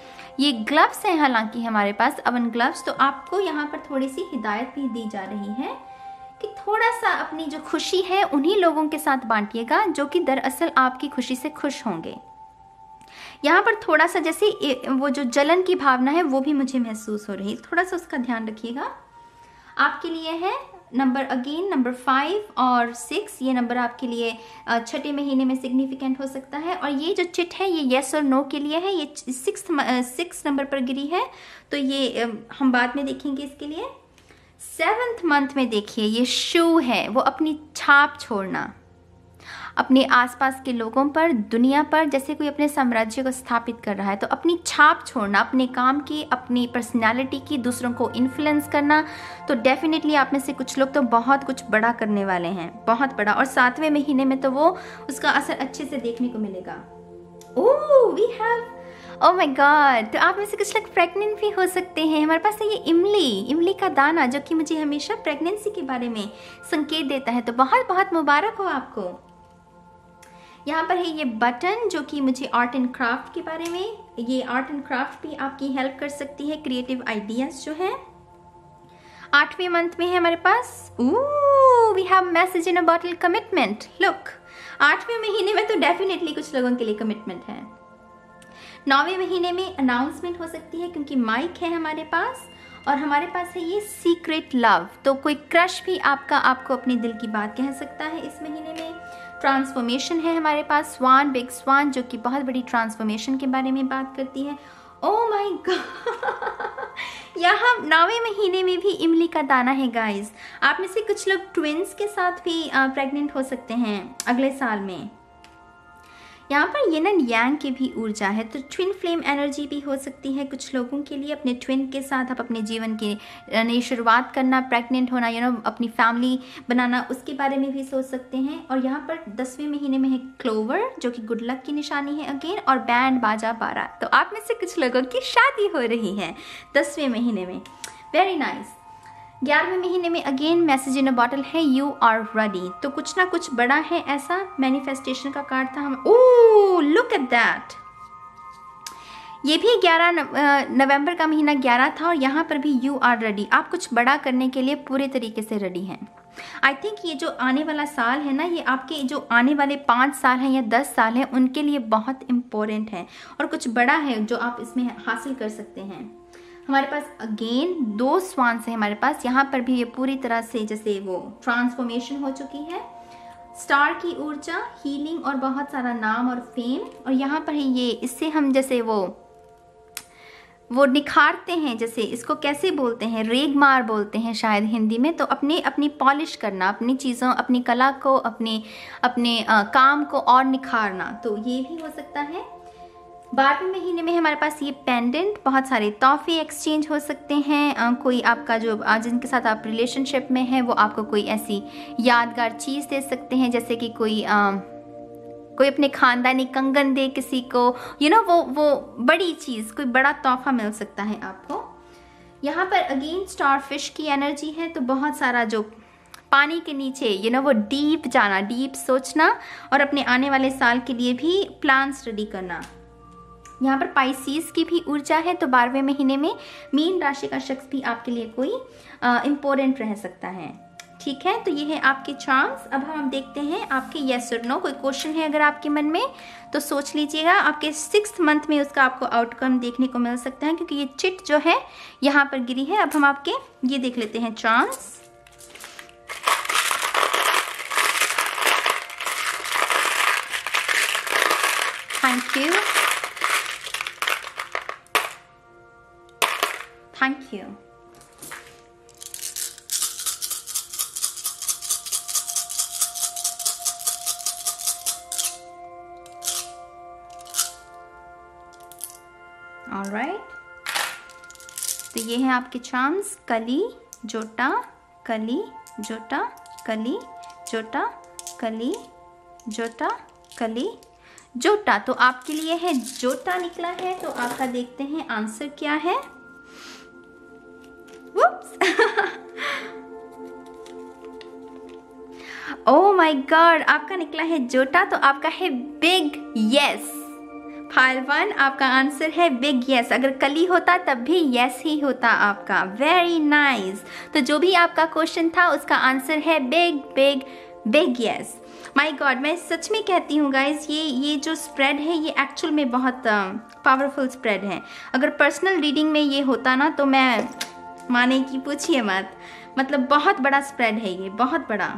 ये ग्लव्स हैं हालांकि हमारे पास, अवन ग्लव्स। तो आपको यहाँ पर थोड़ी सी हिदायत भी दी जा रही है कि थोड़ा सा अपनी जो खुशी है उन्हीं लोगों के साथ बांटिएगा जो कि दरअसल आपकी खुशी से खुश होंगे। यहाँ पर थोड़ा सा जैसे वो जो जलन की भावना है वो भी मुझे महसूस हो रही है, थोड़ा सा उसका ध्यान रखिएगा। आपके लिए है नंबर 5 और 6, ये नंबर आपके लिए छठे महीने में सिग्निफिकेंट हो सकता है। और ये जो चिट है ये येस और नो के लिए है, ये 6 नंबर पर गिरी है, तो ये हम बाद में देखेंगे इसके लिए। 7th मंथ में देखिए ये शू है, वो अपनी छाप छोड़ना अपने आसपास के लोगों पर, दुनिया पर, जैसे कोई अपने साम्राज्य को स्थापित कर रहा है तो अपनी छाप छोड़ना, अपने काम की, अपनी पर्सनालिटी की, दूसरों को इन्फ्लुएंस करना। तो डेफिनेटली आप में से कुछ लोग तो बहुत कुछ बड़ा करने वाले हैं, बहुत बड़ा। और 7वें महीने में तो वो उसका असर अच्छे से देखने को मिलेगा। Oh we have, oh my God, तो आप में से कुछ लोग प्रेग्नेंट भी हो सकते हैं। हमारे पास है ये इमली का दाना, जो कि मुझे हमेशा प्रेगनेंसी के बारे में संकेत देता है। तो बहुत बहुत मुबारक हो आपको। यहाँ पर है ये बटन, जो कि मुझे आर्ट एंड क्राफ्ट के बारे में, ये आर्ट एंड क्राफ्ट भी आपकी हेल्प कर सकती है, क्रिएटिव आइडियाज जो है। 8वें मंथ में है हमारे पास, we have message in a bottle, commitment. Look, 8वें महीने में तो डेफिनेटली कुछ लोगों के लिए कमिटमेंट है। 9वें महीने में अनाउंसमेंट हो सकती है, क्योंकि माइक है हमारे पास। और हमारे पास है ये सीक्रेट लव, तो कोई क्रश भी आपको अपने दिल की बात कह सकता है इस महीने में। ट्रांसफॉर्मेशन है हमारे पास, स्वान, बिग स्वान, जो कि बहुत बड़ी ट्रांसफॉर्मेशन के बारे में बात करती है। ओह माय गॉड, यहाँ 9वें महीने में भी इमली का दाना है गाइस। आप में से कुछ लोग ट्विंस के साथ भी प्रेग्नेंट हो सकते हैं अगले साल में। यहाँ पर येन एंड यांग की भी ऊर्जा है, तो ट्विन फ्लेम एनर्जी भी हो सकती है कुछ लोगों के लिए। अपने ट्विन के साथ आप अपने जीवन की नई शुरुआत करना, प्रेग्नेंट होना, अपनी फैमिली बनाना, उसके बारे में भी सोच सकते हैं। और यहाँ पर 10वें महीने में है क्लोवर, जो कि गुड लक की निशानी है अगेन, और बैंड बाजा 12। तो आप में से कुछ लोगों की शादी हो रही है 10वें महीने में, वेरी नाइस। 11वें महीने में again message in a bottle है, यू आर रेडी, तो कुछ ना कुछ बड़ा है, ऐसा मैनिफेस्टेशन का कार्ड था हम। ओह लुक एट दैट, ये भी 11 नवंबर का महीना 11 था, और यहाँ पर भी यू आर रेडी, आप कुछ बड़ा करने के लिए पूरे तरीके से रेडी हैं। आई थिंक ये जो आने वाला साल है ना, ये आपके जो आने वाले 5 साल हैं या 10 साल हैं, उनके लिए बहुत इम्पोर्टेंट है, और कुछ बड़ा है जो आप इसमें हासिल कर सकते हैं। हमारे पास अगेन 2 स्वान्स हैं हमारे पास, यहाँ पर भी ये पूरी तरह से जैसे वो ट्रांसफॉर्मेशन हो चुकी है। स्टार की ऊर्जा, हीलिंग, और बहुत सारा नाम और फेम। और यहाँ पर ही ये, इससे हम जैसे वो निखारते हैं, जैसे इसको कैसे बोलते हैं, रेगमार बोलते हैं शायद हिंदी में। तो अपनी पॉलिश करना, अपनी चीज़ों, अपनी कला को, अपने काम को और निखारना, तो ये भी हो सकता है। 12वें महीने में हमारे पास ये पेंडेंट, बहुत सारे तोहफे एक्सचेंज हो सकते हैं। कोई आपका जो जिनके साथ आप रिलेशनशिप में है, वो आपको कोई ऐसी यादगार चीज़ दे सकते हैं, जैसे कि कोई अपने खानदानी कंगन दे किसी को, वो बड़ी चीज़, कोई बड़ा तोहफा मिल सकता है आपको। यहाँ पर अगेन स्टार फिश की एनर्जी है, तो बहुत सारा जो पानी के नीचे वो डीप जाना, डीप सोचना, और अपने आने वाले साल के लिए भी प्लान्स रेडी करना। यहाँ पर पाइसीज की भी ऊर्जा है, तो 12वें महीने में मीन राशि का शख्स भी आपके लिए कोई इम्पोर्टेंट रह सकता है। ठीक है, तो ये है आपके चार्म्स। अब हम देखते हैं आपके येस और नो, कोई क्वेश्चन है अगर आपके मन में तो सोच लीजिएगा। आपके 6th मंथ में उसका आपको आउटकम देखने को मिल सकता है, क्योंकि ये चिट जो है यहाँ पर गिरी है। अब हम आपके ये देख लेते हैं charms. Thank you, thank you. Alright, तो ये है आपके चार्म्स, कली जोटा, कली जोटा, कली जोटा, कली जोटा, कली जोटा। तो आपके लिए है जोटा निकला है, तो आपका देखते हैं आंसर क्या है। ओह माय गॉड, आपका निकला है जोटा, तो आपका है बिग यस। फाइल 1 आपका आंसर है बिग यस। अगर कली होता तब भी यस ही होता आपका। Very nice. तो जो भी आपका क्वेश्चन था उसका आंसर है big big big yes. My God, मैं सच में कहती हूँ गाइज, ये जो स्प्रेड है ये एक्चुअल में बहुत पावरफुल स्प्रेड है। अगर पर्सनल रीडिंग में ये होता ना तो मैं माने की पूछिए मत, मतलब बहुत बड़ा स्प्रेड है ये, बहुत बड़ा,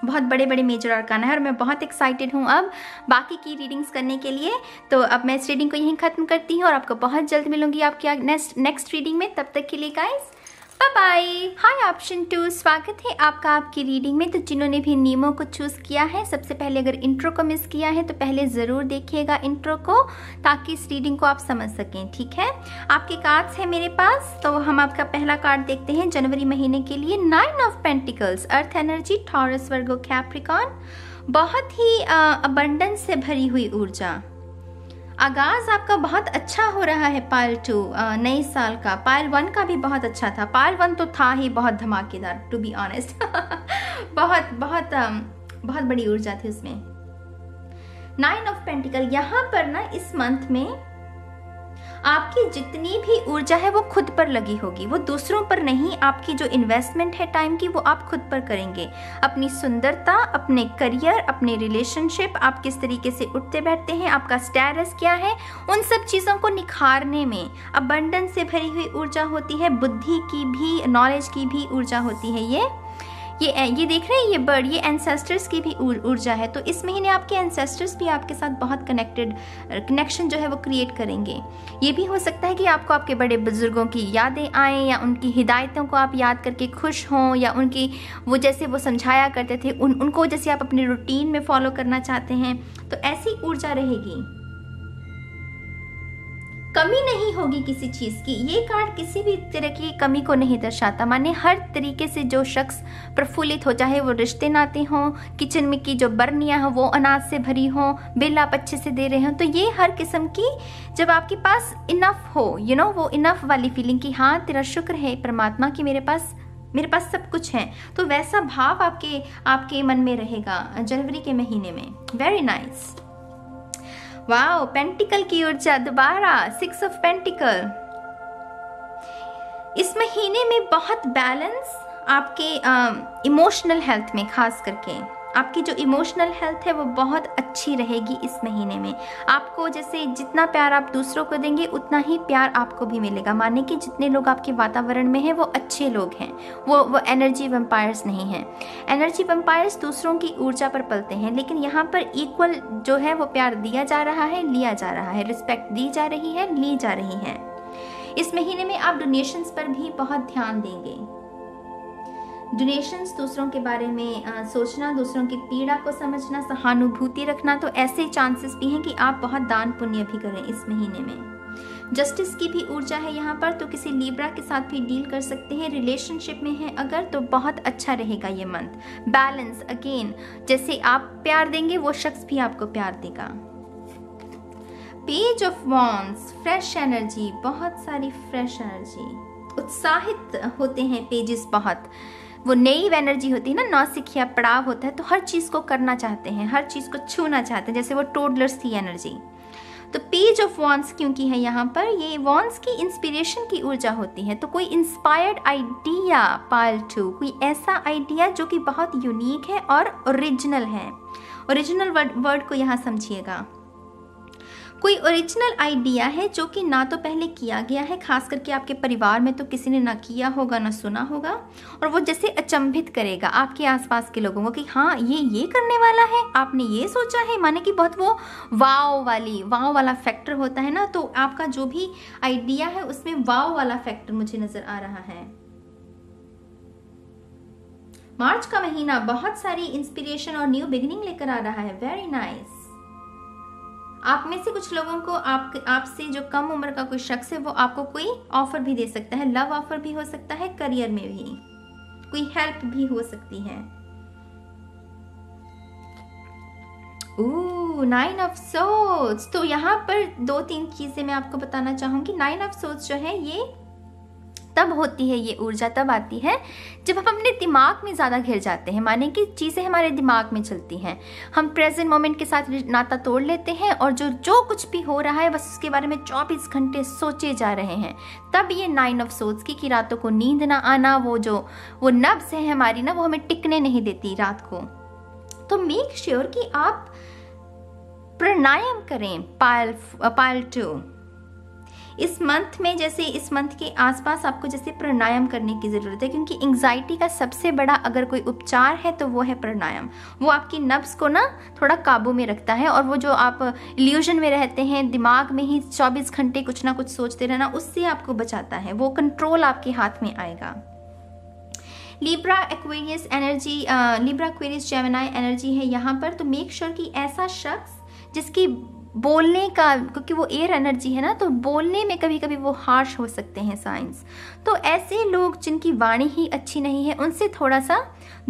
बहुत बड़े बड़े मेजर आर्काना है। और मैं बहुत एक्साइटेड हूँ अब बाकी की रीडिंग्स करने के लिए। तो अब मैं इस रीडिंग को यहीं ख़त्म करती हूँ और आपको बहुत जल्द मिलूंगी आपकी नेक्स्ट रीडिंग में। तब तक के लिए गाइस बाय बाय। हाय ऑप्शन 2, स्वागत है आपका आपकी रीडिंग में। तो जिन्होंने भी नीमो को चूज़ किया है, सबसे पहले अगर इंट्रो को मिस किया है तो पहले ज़रूर देखिएगा इंट्रो को, ताकि इस रीडिंग को आप समझ सकें, ठीक है। आपके कार्ड्स हैं मेरे पास, तो हम आपका पहला कार्ड देखते हैं जनवरी महीने के लिए। 9 of pentacles, earth energy, taurus, Virgo, Capricorn. बहुत ही अबंडेंस से भरी हुई ऊर्जा। आगाज आपका बहुत अच्छा हो रहा है पायल 2 नए साल का। पायल 1 का भी बहुत अच्छा था। पायल 1 तो था ही बहुत धमाकेदार, टू बी ऑनेस्ट। बहुत बड़ी ऊर्जा थी उसमें। 9 ऑफ पेंटिकल, यहाँ पर ना इस मंथ में आपकी जितनी भी ऊर्जा है वो खुद पर लगी होगी, वो दूसरों पर नहीं। आपकी जो इन्वेस्टमेंट है टाइम की वो आप खुद पर करेंगे। अपनी सुंदरता, अपने करियर, अपने रिलेशनशिप, आप किस तरीके से उठते बैठते हैं, आपका स्टेटस क्या है, उन सब चीज़ों को निखारने में अबंडेंस से भरी हुई ऊर्जा होती है। बुद्धि की भी, नॉलेज की भी ऊर्जा होती है। ये देख रहे हैं ये बर्ड, ये एंसेस्टर्स की भी ऊर्जा है। तो इस महीने आपके एंसेस्टर्स भी आपके साथ बहुत कनेक्शन जो है वो क्रिएट करेंगे। ये भी हो सकता है कि आपको आपके बड़े बुजुर्गों की यादें आएँ, या उनकी हिदायतों को आप याद करके खुश हों, या उनकी वो जैसे वो समझाया करते थे उनको जैसे आप अपने रूटीन में फॉलो करना चाहते हैं, तो ऐसी ऊर्जा रहेगी। कमी नहीं होगी किसी चीज़ की। ये कार्ड किसी भी तरह की कमी को नहीं दर्शाता। माने हर तरीके से जो शख्स प्रफुल्लित हो, चाहे वो रिश्ते नाते हों, किचन में की जो बर्नियाँ हों वो अनाज से भरी हों, बिल आप अच्छे से दे रहे हो, तो ये हर किस्म की, जब आपके पास इनफ हो, वो इनफ वाली फीलिंग कि हाँ तेरा शुक्र है परमात्मा कि मेरे पास सब कुछ है, तो वैसा भाव आपके मन में रहेगा जनवरी के महीने में। Very nice. वाओ, पेंटिकल की ऊर्जा दोबारा, 6 ऑफ पेंटिकल। इस महीने में बहुत बैलेंस आपके इमोशनल हेल्थ में, खास करके आपकी जो इमोशनल हेल्थ है वो बहुत अच्छी रहेगी इस महीने में। आपको जैसे जितना प्यार आप दूसरों को देंगे उतना ही प्यार आपको भी मिलेगा। माने कि जितने लोग आपके वातावरण में हैं वो अच्छे लोग हैं, वो एनर्जी वैम्पायर्स नहीं हैं। एनर्जी वैम्पायर्स दूसरों की ऊर्जा पर पलते हैं, लेकिन यहाँ पर इक्वल जो है वो प्यार दिया जा रहा है, लिया जा रहा है, रिस्पेक्ट दी जा रही है, ली जा रही है। इस महीने में आप डोनेशंस पर भी बहुत ध्यान देंगे। डोनेशंस, दूसरों के बारे में सोचना, दूसरों की पीड़ा को समझना, सहानुभूति रखना, तो ऐसे चांसेस भी हैं कि आप बहुत दान पुण्य भी करें इस महीने में। जस्टिस की भी ऊर्जा है यहाँ पर, तो किसी लीब्रा के साथ भी डील कर सकते हैं। रिलेशनशिप में है अगर तो बहुत अच्छा रहेगा ये मंथ। बैलेंस, अगेन जैसे आप प्यार देंगे वो शख्स भी आपको प्यार देगा। Page of wands, fresh energy, बहुत सारी फ्रेश एनर्जी, उत्साहित होते हैं पेजेस बहुत। वो नई एनर्जी होती है ना, नौसिखिया पड़ाव होता है, तो हर चीज़ को करना चाहते हैं, हर चीज़ को छूना चाहते हैं, जैसे वो टोडलर्स थी एनर्जी। तो पेज ऑफ वॉन्ड्स क्योंकि है यहाँ पर, ये वॉन्ड्स की इंस्पिरेशन की ऊर्जा होती है। तो कोई इंस्पायर्ड आइडिया पायल 2, कोई ऐसा आइडिया जो कि बहुत यूनिक है और ओरिजिनल है। ओरिजिनल वर्ड को यहाँ समझिएगा। कोई ओरिजिनल आइडिया है जो कि ना तो पहले किया गया है, खास करके आपके परिवार में तो किसी ने ना किया होगा ना सुना होगा, और वो जैसे अचंभित करेगा आपके आसपास के लोगों को कि हाँ ये करने वाला है, आपने ये सोचा है। माने कि बहुत वो वाव वाला फैक्टर होता है ना, तो आपका जो भी आइडिया है उसमें वाव वाला फैक्टर मुझे नजर आ रहा है। मार्च का महीना बहुत सारी इंस्पिरेशन और न्यू बिगिनिंग लेकर आ रहा है। Very nice. आप में से कुछ लोगों को आपसे जो कम उम्र का कोई शख्स है वो आपको कोई ऑफर भी दे सकता है, लव ऑफर भी हो सकता है, करियर में भी कोई हेल्प भी हो सकती है। 9 ऑफ सोर्ड्स। तो यहाँ पर 2-3 चीजें मैं आपको बताना चाहूंगी। 9 ऑफ सोर्ड्स जो है ये तब होती है, ये ऊर्जा तब आती है जब हम अपने दिमाग में ज़्यादा घिर जाते हैं। माने कि चीज़ें हमारे दिमाग में चलती हैं, हम प्रेजेंट मोमेंट के साथ नाता तोड़ लेते हैं और जो कुछ भी हो रहा है बस उसके बारे में 24 घंटे सोचे जा रहे हैं। तब ये 9 ऑफ सोर्ड्स की, कि रातों को नींद ना आना, वो नब्ज़ है हमारी ना, वो हमें टिकने नहीं देती रात को। तो मेक श्योर कि आप प्राणायाम करें पायल 2 इस मंथ में। जैसे इस मंथ के आसपास आपको जैसे प्राणायाम करने की ज़रूरत है, क्योंकि एंग्जाइटी का सबसे बड़ा अगर कोई उपचार है तो वो है प्राणायाम। वो आपकी नब्ज को ना थोड़ा काबू में रखता है, और वो जो आप इल्यूजन में रहते हैं, दिमाग में ही 24 घंटे कुछ ना कुछ सोचते रहना, उससे आपको बचाता है। वो कंट्रोल आपके हाथ में आएगा। Libra Aquarius energy, Libra Aquarius Gemini energy है यहाँ पर। तो मेक श्योर कि ऐसा शख्स जिसकी बोलने का, क्योंकि वो एयर एनर्जी है ना, तो बोलने में कभी कभी वो हार्श हो सकते हैं साइंस। तो ऐसे लोग जिनकी वाणी ही अच्छी नहीं है, उनसे थोड़ा सा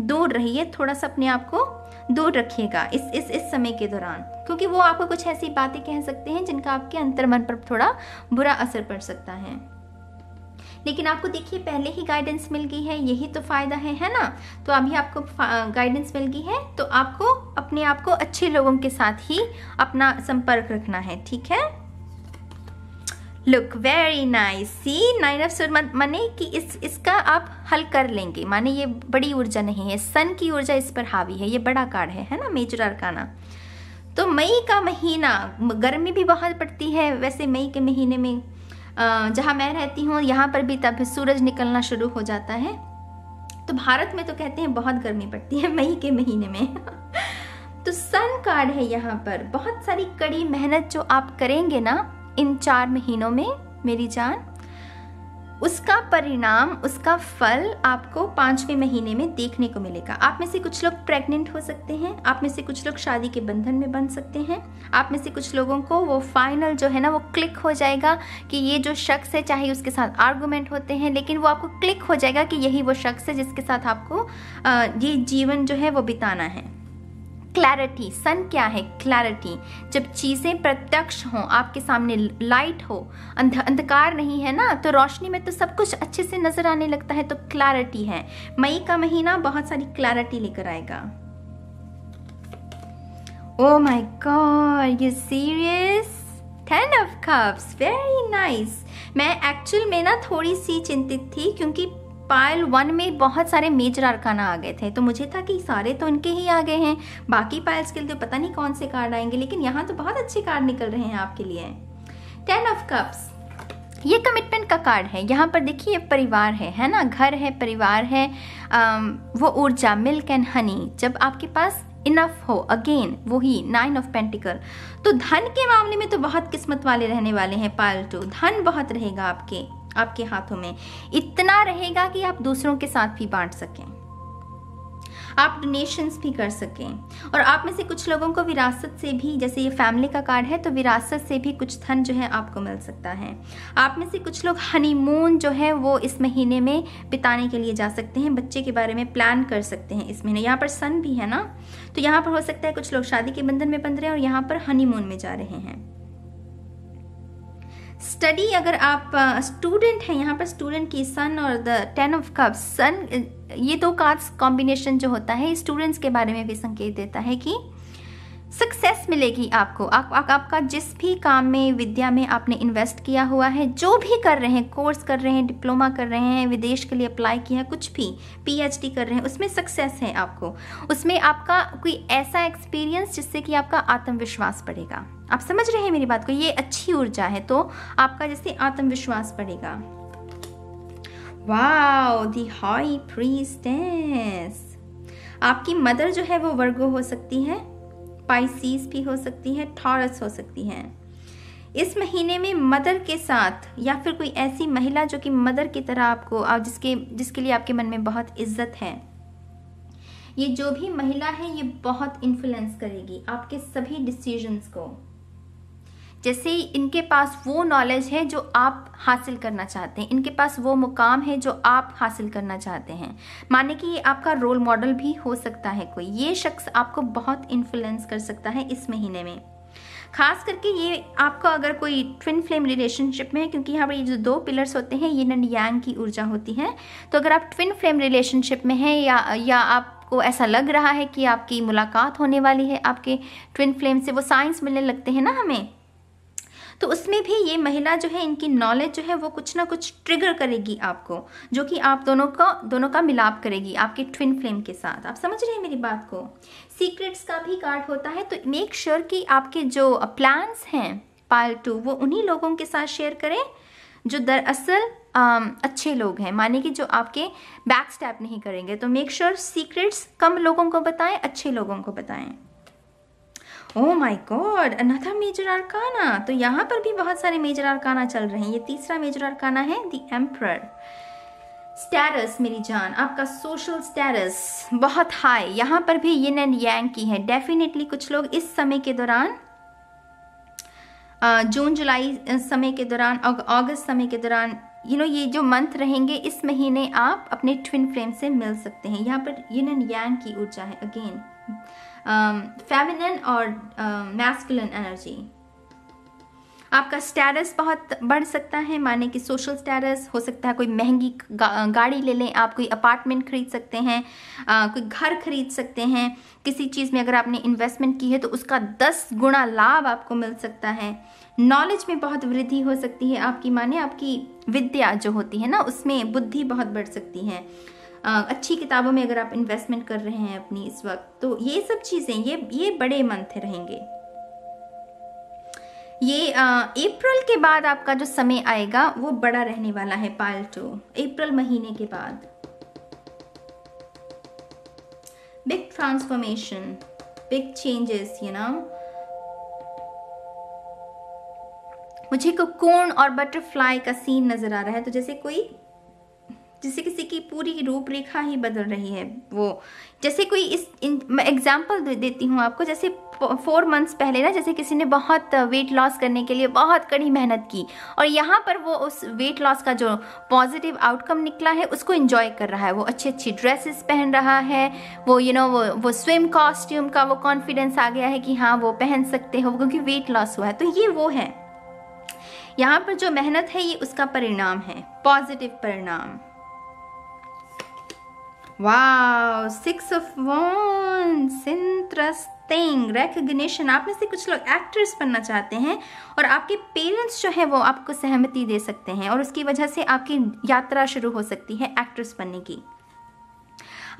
दूर रहिए, थोड़ा सा अपने आप को दूर रखिएगा इस समय के दौरान, क्योंकि वो आपको कुछ ऐसी बातें कह सकते हैं जिनका आपके अंतर्मन पर थोड़ा बुरा असर पड़ सकता है। लेकिन आपको देखिए पहले ही गाइडेंस मिल गई है, यही तो फायदा है ना। तो अभी आपको गाइडेंस मिल गई है, तो आपको अपने आप को अच्छे लोगों के साथ ही अपना संपर्क रखना है, ठीक है। Look very nice, see 9 of sword, माने कि इसका आप हल कर लेंगे, माने ये बड़ी ऊर्जा नहीं है, सन की ऊर्जा इस पर हावी है, ये बड़ा कार्ड है ना, मेजर अरकाना। तो मई का महीना, गर्मी भी बहुत पड़ती है वैसे मई के महीने में। जहाँ मैं रहती हूँ यहाँ पर भी तब सूरज निकलना शुरू हो जाता है। तो भारत में तो कहते हैं बहुत गर्मी पड़ती है मई के महीने में। तो सन कार्ड है यहाँ पर। बहुत सारी कड़ी मेहनत जो आप करेंगे ना इन 4 महीनों में मेरी जान, उसका परिणाम, उसका फल आपको 5वें महीने में देखने को मिलेगा। आप में से कुछ लोग प्रेग्नेंट हो सकते हैं, आप में से कुछ लोग शादी के बंधन में बंध सकते हैं, आप में से कुछ लोगों को वो फाइनल जो है ना वो क्लिक हो जाएगा कि ये जो शख्स है, चाहे उसके साथ आर्गुमेंट होते हैं, लेकिन वो आपको क्लिक हो जाएगा कि यही वो शख्स है जिसके साथ आपको ये जीवन जो है वो बिताना है। क्लैरिटी, सन क्या है? क्लैरिटी। जब चीज़ें प्रत्यक्ष हों, आपके सामने लाइट हो, अंधकार नहीं है ना, तो रोशनी में तो सब कुछ अच्छे से नजर आने लगता है। तो क्लैरिटी है, मई का महीना बहुत सारी क्लैरिटी लेकर आएगा। ओह my God, you serious? 10 of cups, very nice. मैं एक्चुअल में ना थोड़ी सी चिंतित थी, क्योंकि पायल 1 में बहुत सारे मेजर अरकाना आ गए थे, तो मुझे था कि सारे तो इनके ही आ गए हैं, बाकी पायल्स के लिए पता नहीं कौन से कार्ड आएंगे, लेकिन यहाँ तो बहुत अच्छे कार्ड निकल रहे हैं आपके लिए। 10 ऑफ कप्स, ये कमिटमेंट का कार्ड है। यहाँ पर देखिए परिवार है ना, घर है, परिवार है, वो ऊर्जा, मिल्क एंड हनी। जब आपके पास इनफ हो, अगेन वही 9 ऑफ पेंटिकल। तो धन के मामले में तो बहुत किस्मत वाले रहने वाले हैं पायल 2। धन बहुत रहेगा आपके हाथों में, इतना रहेगा कि आप दूसरों के साथ भी बांट सकें, आप डोनेशंस भी कर सकें। और आप में से कुछ लोगों को विरासत से भी, जैसे ये फैमिली का कार्ड है, तो विरासत से भी कुछ धन जो है आपको मिल सकता है। आप में से कुछ लोग हनीमून जो है वो इस महीने में बिताने के लिए जा सकते हैं, बच्चे के बारे में प्लान कर सकते हैं इस महीने। यहाँ पर सन भी है ना, तो यहाँ पर हो सकता है कुछ लोग शादी के बंधन में बंध रहे हैं और यहाँ पर हनीमून में जा रहे हैं। स्टडी, अगर आप स्टूडेंट हैं, यहाँ पर स्टूडेंट की सन और द 10 ऑफ कप्स, सन, ये 2 कार्ड्स कॉम्बिनेशन जो होता है स्टूडेंट्स के बारे में भी संकेत देता है कि सक्सेस मिलेगी आपको। आपका जिस भी काम में, विद्या में आपने इन्वेस्ट किया हुआ है, जो भी कर रहे हैं, कोर्स कर रहे हैं, डिप्लोमा कर रहे हैं, विदेश के लिए अप्लाई किया है, कुछ भी PhD कर रहे हैं, उसमें सक्सेस है आपको। उसमें आपका कोई ऐसा एक्सपीरियंस जिससे कि आपका आत्मविश्वास बढ़ेगा। आप समझ रहे हैं मेरी बात को? ये अच्छी ऊर्जा है, तो आपका जैसे आत्मविश्वास बढ़ेगा। Wow, the high priestess. आपकी मदर जो है वो वर्गो हो सकती है, पाइसीस भी हो सकती है, टॉरस हो सकती है। इस महीने में मदर के साथ, या फिर कोई ऐसी महिला जो कि मदर की तरह आपको, जिसके लिए आपके मन में बहुत इज्जत है, ये जो भी महिला है ये बहुत इन्फ्लुएंस करेगी आपके सभी डिसीजंस को। जैसे इनके पास वो नॉलेज है जो आप हासिल करना चाहते हैं, इनके पास वो मुकाम है जो आप हासिल करना चाहते हैं। माने कि ये आपका रोल मॉडल भी हो सकता है कोई। ये शख्स आपको बहुत इन्फ्लुएंस कर सकता है इस महीने में। खास करके ये आपका अगर कोई ट्विन फ्लेम रिलेशनशिप में है, क्योंकि यहाँ पर ये जो 2 पिलर्स होते हैं, ये एंड यांग की ऊर्जा होती है। तो अगर आप ट्विन फ्लेम रिलेशनशिप में हैं, या आपको ऐसा लग रहा है कि आपकी मुलाकात होने वाली है आपके ट्विन फ्लेम से, वो साइंस मिलने लगते हैं ना हमें, तो उसमें भी ये महिला जो है, इनकी नॉलेज जो है वो कुछ ना कुछ ट्रिगर करेगी आपको, जो कि आप दोनों का मिलाप करेगी आपके ट्विन फ्लेम के साथ। आप समझ रहे हैं मेरी बात को? सीक्रेट्स का भी कार्ड होता है, तो मेक श्योर कि आपके जो प्लान्स हैं पाइल 2 वो उन्हीं लोगों के साथ शेयर करें जो दरअसल अच्छे लोग हैं, माने कि जो आपके बैक स्टैप नहीं करेंगे। तो मेक श्योर सीक्रेट्स कम लोगों को बताएं, अच्छे लोगों को बताएं। Oh my God, another major arcana. तो यहाँ पर भी बहुत सारे मेजर आर्काना चल रहे हैं। ये तीसरा मेजर आर्काना है द एम्परर। स्टेटस मेरी जान, आपका सोशल स्टेटस बहुत हाई, यहाँ पर भी यिन एंड यांग की है। डेफिनेटली कुछ लोग इस समय के दौरान, जून जुलाई समय के दौरान, अगस्त समय के दौरान, ये जो मंथ रहेंगे, इस महीने आप अपने ट्विन फ्लेम से मिल सकते हैं। यहाँ पर यिन एंड यांग की ऊर्जा है, अगेन फेमिनिन और मैस्कुलिन एनर्जी। आपका स्टेटस बहुत बढ़ सकता है, माने कि सोशल स्टेटस हो सकता है। कोई महंगी गाड़ी ले लें आप, कोई अपार्टमेंट खरीद सकते हैं, कोई घर खरीद सकते हैं। किसी चीज़ में अगर आपने इन्वेस्टमेंट की है तो उसका 10 गुना लाभ आपको मिल सकता है। नॉलेज में बहुत वृद्धि हो सकती है आपकी, माने आपकी विद्या जो होती है ना, उसमें बुद्धि बहुत बढ़ सकती है। अच्छी किताबों में अगर आप इन्वेस्टमेंट कर रहे हैं अपनी इस वक्त, तो ये सब चीज़ें, ये बड़े मंथ रहेंगे। ये अप्रैल के बाद आपका जो समय आएगा वो बड़ा रहने वाला है पाइल 2, अप्रैल महीने के बाद। बिग ट्रांसफॉर्मेशन, बिग चेंजेस, मुझे कोकोन और बटरफ्लाई का सीन नजर आ रहा है। तो जैसे किसी की पूरी रूपरेखा ही बदल रही है। वो जैसे कोई मैं एग्जांपल देती हूँ आपको। जैसे 4 मंथ्स पहले ना, जैसे किसी ने बहुत वेट लॉस करने के लिए बहुत कड़ी मेहनत की, और यहाँ पर वो उस वेट लॉस का जो पॉजिटिव आउटकम निकला है उसको एंजॉय कर रहा है। वो अच्छी ड्रेसेस पहन रहा है, वो वो स्विम कॉस्ट्यूम का वो कॉन्फिडेंस आ गया है कि हाँ वो पहन सकते हो क्योंकि वेट लॉस हुआ है। तो ये वो है, यहाँ पर जो मेहनत है ये उसका परिणाम है, पॉजिटिव परिणाम। Wow, 6 of wands, interesting. Recognition, आप में से कुछ लोग एक्ट्रेस बनना चाहते हैं और आपके पेरेंट्स जो है वो आपको सहमति दे सकते हैं और उसकी वजह से आपकी यात्रा शुरू हो सकती है एक्ट्रेस बनने की।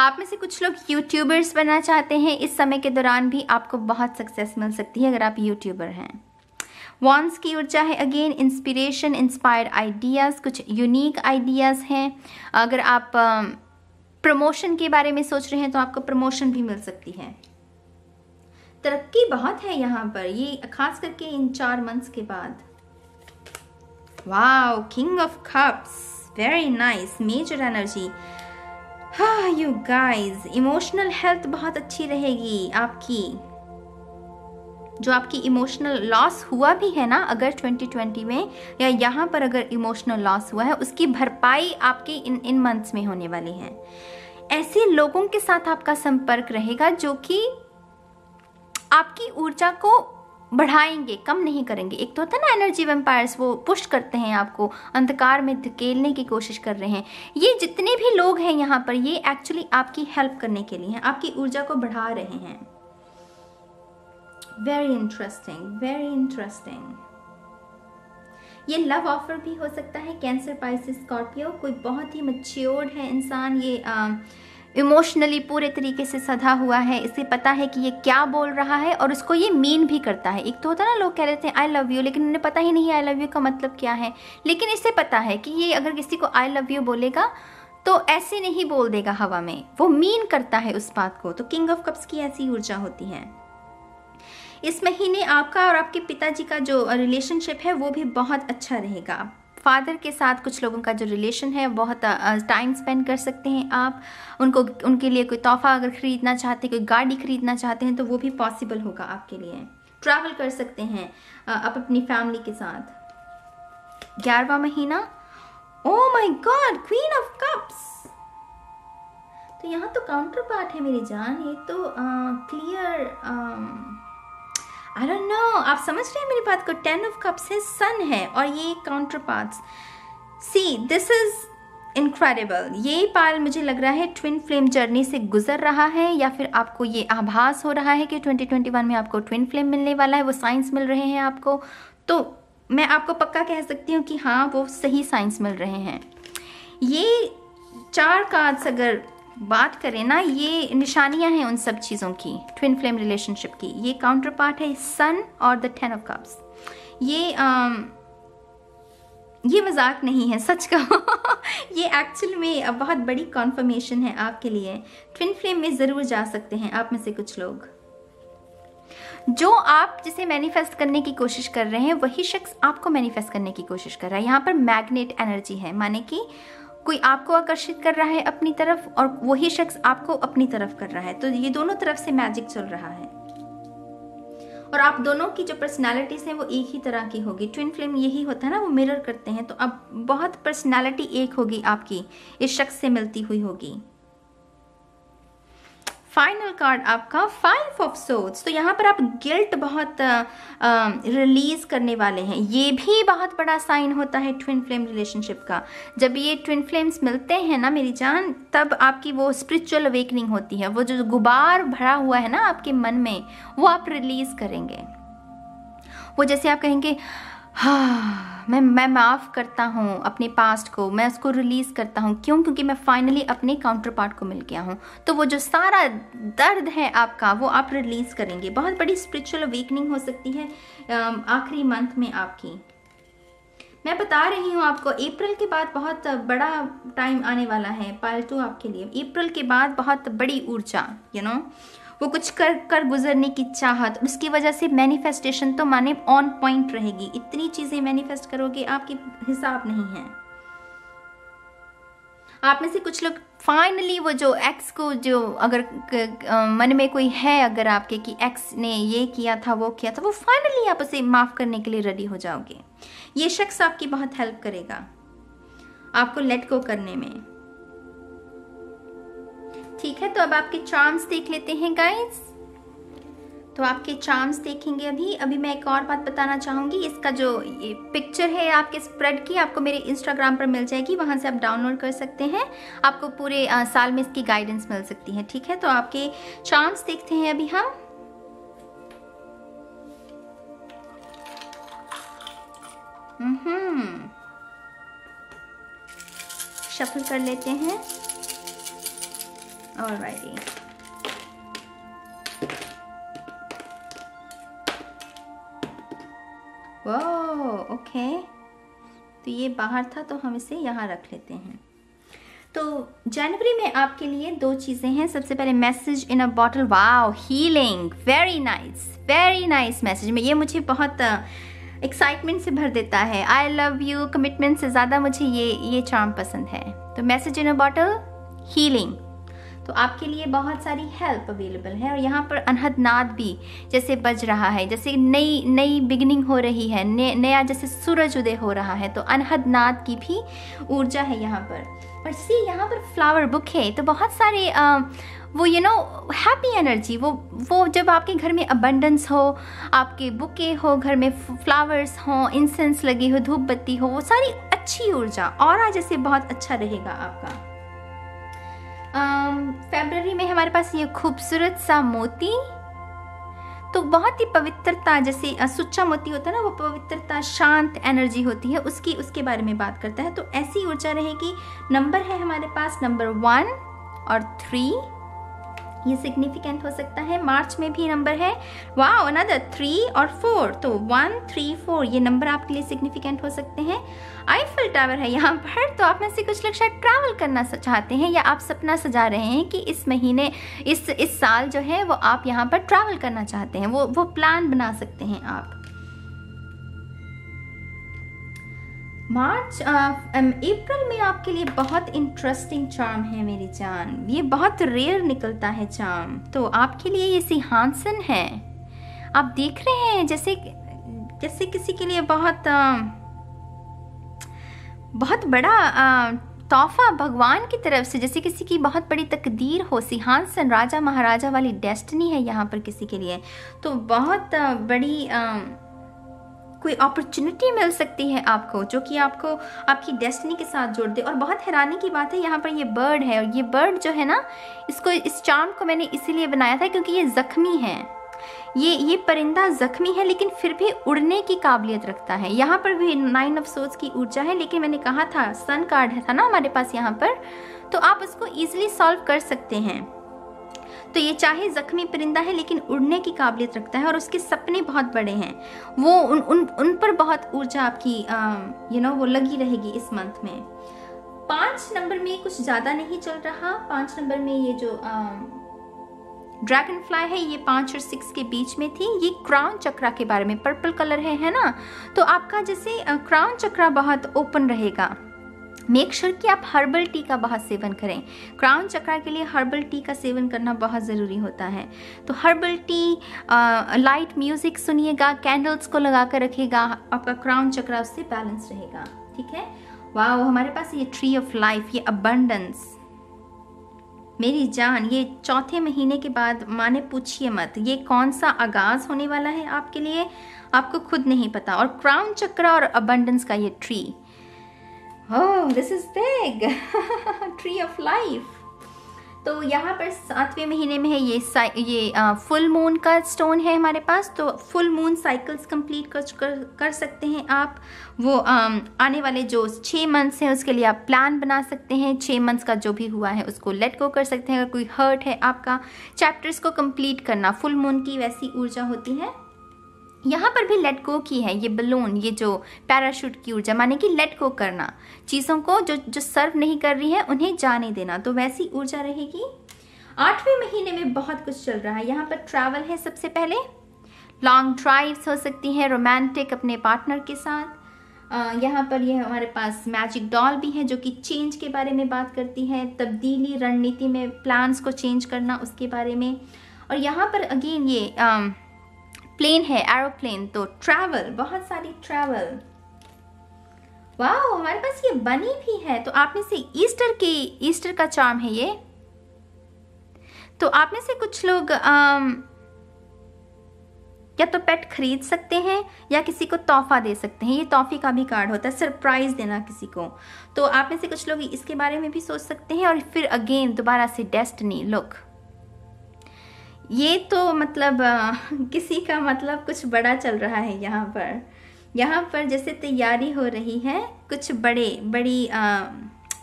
आप में से कुछ लोग यूट्यूबर्स बनना चाहते हैं, इस समय के दौरान भी आपको बहुत सक्सेस मिल सकती है अगर आप यूट्यूबर हैं। वॉन्ड्स की ऊर्जा है अगेन इंस्पिरेशन, इंस्पायर्ड आइडियाज़, कुछ यूनिक आइडियाज़ हैं। अगर आप प्रमोशन के बारे में सोच रहे हैं तो आपको प्रमोशन भी मिल सकती है। तरक्की बहुत है यहाँ पर, ये खास करके इन 4 मंथ्स के बाद। Wow, king of cups, very nice, major energy. हाँ यू गाइज, इमोशनल हेल्थ बहुत अच्छी रहेगी आपकी। जो आपकी इमोशनल लॉस हुआ भी है ना अगर 2020 में, या यहाँ पर अगर इमोशनल लॉस हुआ है, उसकी भरपाई आपके इन मंथ्स में होने वाली है। ऐसे लोगों के साथ आपका संपर्क रहेगा जो कि आपकी ऊर्जा को बढ़ाएंगे, कम नहीं करेंगे। एक तो होता है ना एनर्जी वैम्पायर्स, वो पुश करते हैं आपको, अंधकार में धकेलने की कोशिश कर रहे हैं। ये जितने भी लोग हैं यहाँ पर, ये एक्चुअली आपकी हेल्प करने के लिए हैं, आपकी ऊर्जा को बढ़ा रहे हैं। Very interesting, very interesting. ये लव ऑफर भी हो सकता है कैंसर, पाइसेस, स्कॉर्पियो। कोई बहुत ही मैच्योर्ड है इंसान, ये इमोशनली पूरे तरीके से सधा हुआ है, इसे पता है कि ये क्या बोल रहा है और उसको ये मीन भी करता है। एक तो होता है ना लोग कह रहे थे आई लव यू, लेकिन उन्हें पता ही नहीं आई लव यू का मतलब क्या है, लेकिन इसे पता है कि ये अगर किसी को आई लव यू बोलेगा तो ऐसे नहीं बोल देगा हवा में, वो मीन करता है उस बात को। तो किंग ऑफ कप्स की ऐसी ऊर्जा होती है। इस महीने आपका और आपके पिताजी का जो रिलेशनशिप है वो भी बहुत अच्छा रहेगा। फादर के साथ कुछ लोगों का जो रिलेशन है, बहुत टाइम स्पेंड कर सकते हैं आप। उनके लिए कोई तोहफा अगर खरीदना चाहते हैं, कोई गाड़ी खरीदना चाहते हैं तो वो भी पॉसिबल होगा आपके लिए। ट्रैवल कर सकते हैं आप अपनी फैमिली के साथ। 11वां महीना, ओह my God, queen of cups. तो यहाँ तो काउंटर पार्ट है मेरी जान, ये तो क्लियर आई डोंट नो, आप समझ रहे हैं मेरी बात को। 10 ऑफ कप्स है, सन है और ये counter parts. See this is incredible. ये पाल मुझे लग रहा है ट्विन फ्लेम जर्नी से गुजर रहा है, या फिर आपको ये आभास हो रहा है कि 2021 में आपको ट्विन फ्लेम मिलने वाला है, वो साइंस मिल रहे हैं आपको। तो मैं आपको पक्का कह सकती हूँ कि हाँ वो सही साइंस मिल रहे हैं। ये 4 कार्ड्स अगर बात करें ना, ये निशानियां हैं उन सब चीज़ों की, ट्विन फ्लेम रिलेशनशिप की। ये काउंटर पार्ट है सन और द 10 ऑफ कप्स। ये मजाक नहीं है, सच कहो ये एक्चुअल में बहुत बड़ी कॉन्फर्मेशन है आपके लिए। ट्विन फ्लेम में ज़रूर जा सकते हैं आप में से कुछ लोग। जो आप जिसे मैनिफेस्ट करने की कोशिश कर रहे हैं वही शख्स आपको मैनिफेस्ट करने की कोशिश कर रहा है। यहाँ पर मैग्नेट एनर्जी है, माने कि कोई आपको आकर्षित कर रहा है अपनी तरफ और वही शख्स आपको अपनी तरफ कर रहा है। तो ये दोनों तरफ से मैजिक चल रहा है और आप दोनों की जो पर्सनालिटीज हैं वो एक ही तरह की होगी। ट्विन फ्लेम यही होता है ना, वो मिरर करते हैं। तो अब बहुत पर्सनालिटी एक होगी आपकी, इस शख्स से मिलती हुई होगी। फाइनल कार्ड आपका 5 ऑफ सोर्ड्स। तो यहाँ पर आप गिल्ट बहुत रिलीज करने वाले हैं। ये भी बहुत बड़ा साइन होता है ट्विन फ्लेम रिलेशनशिप का। जब ये ट्विन फ्लेम्स मिलते हैं ना मेरी जान, तब आपकी वो स्पिरिचुअल अवेकनिंग होती है। वो जो गुबार भरा हुआ है ना आपके मन में, वो आप रिलीज करेंगे। वो जैसे आप कहेंगे हाँ मैं माफ़ करता हूँ अपने पास्ट को, मैं उसको रिलीज़ करता हूँ। क्यों? क्योंकि मैं फाइनली अपने काउंटर पार्ट को मिल गया हूँ। तो वो जो सारा दर्द है आपका वो आप रिलीज़ करेंगे। बहुत बड़ी स्पिरिचुअल अवेकनिंग हो सकती है आखिरी मंथ में आपकी। मैं बता रही हूँ आपको, अप्रैल के बाद बहुत बड़ा टाइम आने वाला है पाइल 2 आपके लिए। अप्रैल के बाद बहुत बड़ी ऊर्जा, वो कुछ कर गुजरने की चाहत, उसकी वजह से मैनिफेस्टेशन तो माने ऑन पॉइंट रहेगी। इतनी चीजें मैनिफेस्ट करोगे आपकी हिसाब नहीं है। आप में से कुछ लोग फाइनली वो जो एक्स को, जो अगर मन में कोई है अगर आपके कि एक्स ने ये किया था वो किया था, वो फाइनली आप उसे माफ करने के लिए रेडी हो जाओगे। ये शख्स आपकी बहुत हेल्प करेगा आपको लेट गो करने में। ठीक है, तो अब आपके चार्म्स देख लेते हैं गाइस। तो आपके चार्म्स देखेंगे अभी मैं एक और बात बताना चाहूंगी। इसका जो ये पिक्चर है आपके स्प्रेड की, आपको मेरे इंस्टाग्राम पर मिल जाएगी, वहां से आप डाउनलोड कर सकते हैं। आपको पूरे साल में इसकी गाइडेंस मिल सकती है। ठीक है, तो आपके चार्म्स देखते हैं अभी हम। शफल कर लेते हैं। Alrighty. Wow, okay. तो ये बाहर था तो हम इसे यहाँ रख लेते हैं। तो जनवरी में आपके लिए 2 चीज़ें हैं। सबसे पहले message in a bottle. Wow, healing, very nice message में। ये मुझे बहुत एक्साइटमेंट से भर देता है। आई लव यू कमिटमेंट से ज़्यादा मुझे ये चार्म पसंद है। तो message in a bottle, healing. तो आपके लिए बहुत सारी हेल्प अवेलेबल है। और यहाँ पर अनहद नाद भी जैसे बज रहा है, जैसे नई बिगिनिंग हो रही है, नया जैसे सूरज उदय हो रहा है। तो अनहद नाद की भी ऊर्जा है यहाँ पर। और सी यहाँ पर फ्लावर बुक है। तो बहुत सारे वो हैप्पी एनर्जी, वो जब आपके घर में अबंडेंस हो, आपके बुके हो, घर में फ्लावर्स हो, इंसेंस लगी हो, धूप बत्ती हो, वो सारी अच्छी ऊर्जा और जैसे बहुत अच्छा रहेगा आपका। फरवरी में हमारे पास ये खूबसूरत सा मोती, तो बहुत ही पवित्रता, जैसे सुच्चा मोती होता है ना, वो पवित्रता, शांत एनर्जी होती है, उसके बारे में बात करता है। तो ऐसी ऊर्जा रहेगी। नंबर है हमारे पास नंबर 1 और 3, ये सिग्निफिकेंट हो सकता है। मार्च में भी नंबर है, वाओ, अनदर 3 और 4, तो 1 3 4 ये नंबर आपके लिए सिग्निफिकेंट हो सकते हैं। आईफल टावर है यहाँ पर। तो आप में से कुछ लोग शायद ट्रैवल करना चाहते हैं, या आप सपना सजा रहे हैं कि इस महीने, इस साल जो है वो आप यहाँ पर ट्रैवल करना चाहते हैं। वो प्लान बना सकते हैं आप। अप्रैल में आपके लिए बहुत इंटरेस्टिंग चार्म है मेरी जान। ये बहुत रेयर निकलता है चार्म। तो आपके लिए ये सिंहासन है। आप देख रहे हैं जैसे किसी के लिए बहुत बड़ा तोहफा भगवान की तरफ से, जैसे किसी की बहुत बड़ी तकदीर हो। सिंहासन, राजा महाराजा वाली डेस्टिनी है यहाँ पर किसी के लिए। तो बहुत बड़ी कोई अपॉर्चुनिटी मिल सकती है आपको, जो कि आपको आपकी डेस्टिनी के साथ जोड़ दे। और बहुत हैरानी की बात है, यहाँ पर ये बर्ड है, और ये बर्ड जो है ना, इस चार्म को मैंने इसीलिए बनाया था क्योंकि ये जख्मी है। ये परिंदा जख्मी है लेकिन फिर भी उड़ने की काबिलियत रखता है। यहाँ पर भी 9 ऑफ सोर्ड्स की ऊर्जा है, लेकिन मैंने कहा था सन कार्ड था ना हमारे पास यहाँ पर, तो आप उसको इजीली सॉल्व कर सकते हैं। तो ये चाहे जख्मी परिंदा है लेकिन उड़ने की काबिलियत रखता है और उसके सपने बहुत बड़े हैं। वो उन पर बहुत ऊर्जा आपकी वो लगी रहेगी इस मंथ में। 5 नंबर में कुछ ज़्यादा नहीं चल रहा। 5 नंबर में ये जो ड्रैगन फ्लाई है ये 5 और 6 के बीच में थी। ये क्राउन चक्रा के बारे में, पर्पल कलर है ना, तो आपका जैसे क्राउन चक्रा बहुत ओपन रहेगा। मेक श्योर कि आप हर्बल टी का बहुत सेवन करें। क्राउन चक्रा के लिए हर्बल टी का सेवन करना बहुत ज़रूरी होता है। तो हर्बल टी, लाइट म्यूजिक सुनिएगा, कैंडल्स को लगा कर रखिएगा, आपका क्राउन चक्रा उससे बैलेंस रहेगा। ठीक है। वाह, हमारे पास ये ट्री ऑफ लाइफ, ये अबंडेंस, मेरी जान, ये 4थे महीने के बाद माने पूछिए मत, ये कौन सा आगाज होने वाला है आपके लिए, आपको खुद नहीं पता। और क्राउन चक्रा और अबंडेंस का ये tree, oh this is big, tree of life. तो यहाँ पर 7वें महीने में है ये फुल मून का स्टोन है हमारे पास। तो फुल मून साइकिल्स कंप्लीट कर सकते हैं आप। वो आने वाले जो 6 मंथ्स हैं उसके लिए आप प्लान बना सकते हैं। 6 मंथ्स का जो भी हुआ है उसको लेट गो कर सकते हैं। अगर कोई हर्ट है आपका, चैप्टर्स को कंप्लीट करना, फुल मून की वैसी ऊर्जा होती है। यहाँ पर भी लेट गो की है, ये बलून, ये जो पैराशूट की ऊर्जा, माने कि लेट गो करना, चीज़ों को जो सर्व नहीं कर रही है उन्हें जाने देना, तो वैसी ऊर्जा रहेगी। 8वें महीने में बहुत कुछ चल रहा है। यहाँ पर ट्रैवल है सबसे पहले, लॉन्ग ड्राइव्स हो सकती हैं रोमांटिक अपने पार्टनर के साथ। यहाँ पर ये हमारे पास मैजिक डॉल भी है जो कि चेंज के बारे में बात करती है, तब्दीली, रणनीति में प्लान्स को चेंज करना उसके बारे में। और यहाँ पर अगेन ये प्लेन है, एरोप्लेन, तो ट्रैवल, बहुत सारी ट्रैवल। वाह, हमारे पास ये बनी भी है। तो आप में से ईस्टर का चार्म है ये। तो आप में से कुछ लोग या तो पेट खरीद सकते हैं या किसी को तोहफा दे सकते हैं। ये तोहफे का भी कार्ड होता है, सरप्राइज देना किसी को। तो आप में से कुछ लोग इसके बारे में भी सोच सकते हैं। और फिर अगेन दोबारा से डेस्टिनी, लुक, ये तो मतलब किसी का मतलब कुछ बड़ा चल रहा है यहाँ पर जैसे तैयारी हो रही है कुछ बड़ी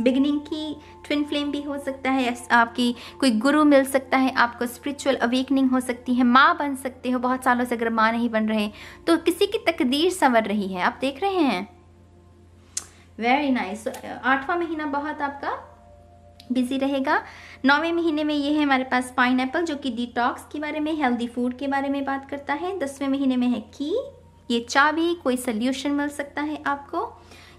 बिगनिंग की। ट्विन फ्लेम भी हो सकता है, आपकी कोई गुरु मिल सकता है, आपको स्पिरिचुअल अवेकनिंग हो सकती है, माँ बन सकते हो। बहुत सालों से अगर माँ नहीं बन रहे तो किसी की तकदीर संवर रही है, आप देख रहे हैं। Very nice. 8वां महीना बहुत आपका बिजी रहेगा। 9वें महीने में ये है हमारे पास पाइनएप्पल, जो कि डिटॉक्स के बारे में, हेल्दी फूड के बारे में बात करता है। 10वें महीने में है की, ये चाबी, कोई सोल्यूशन मिल सकता है आपको।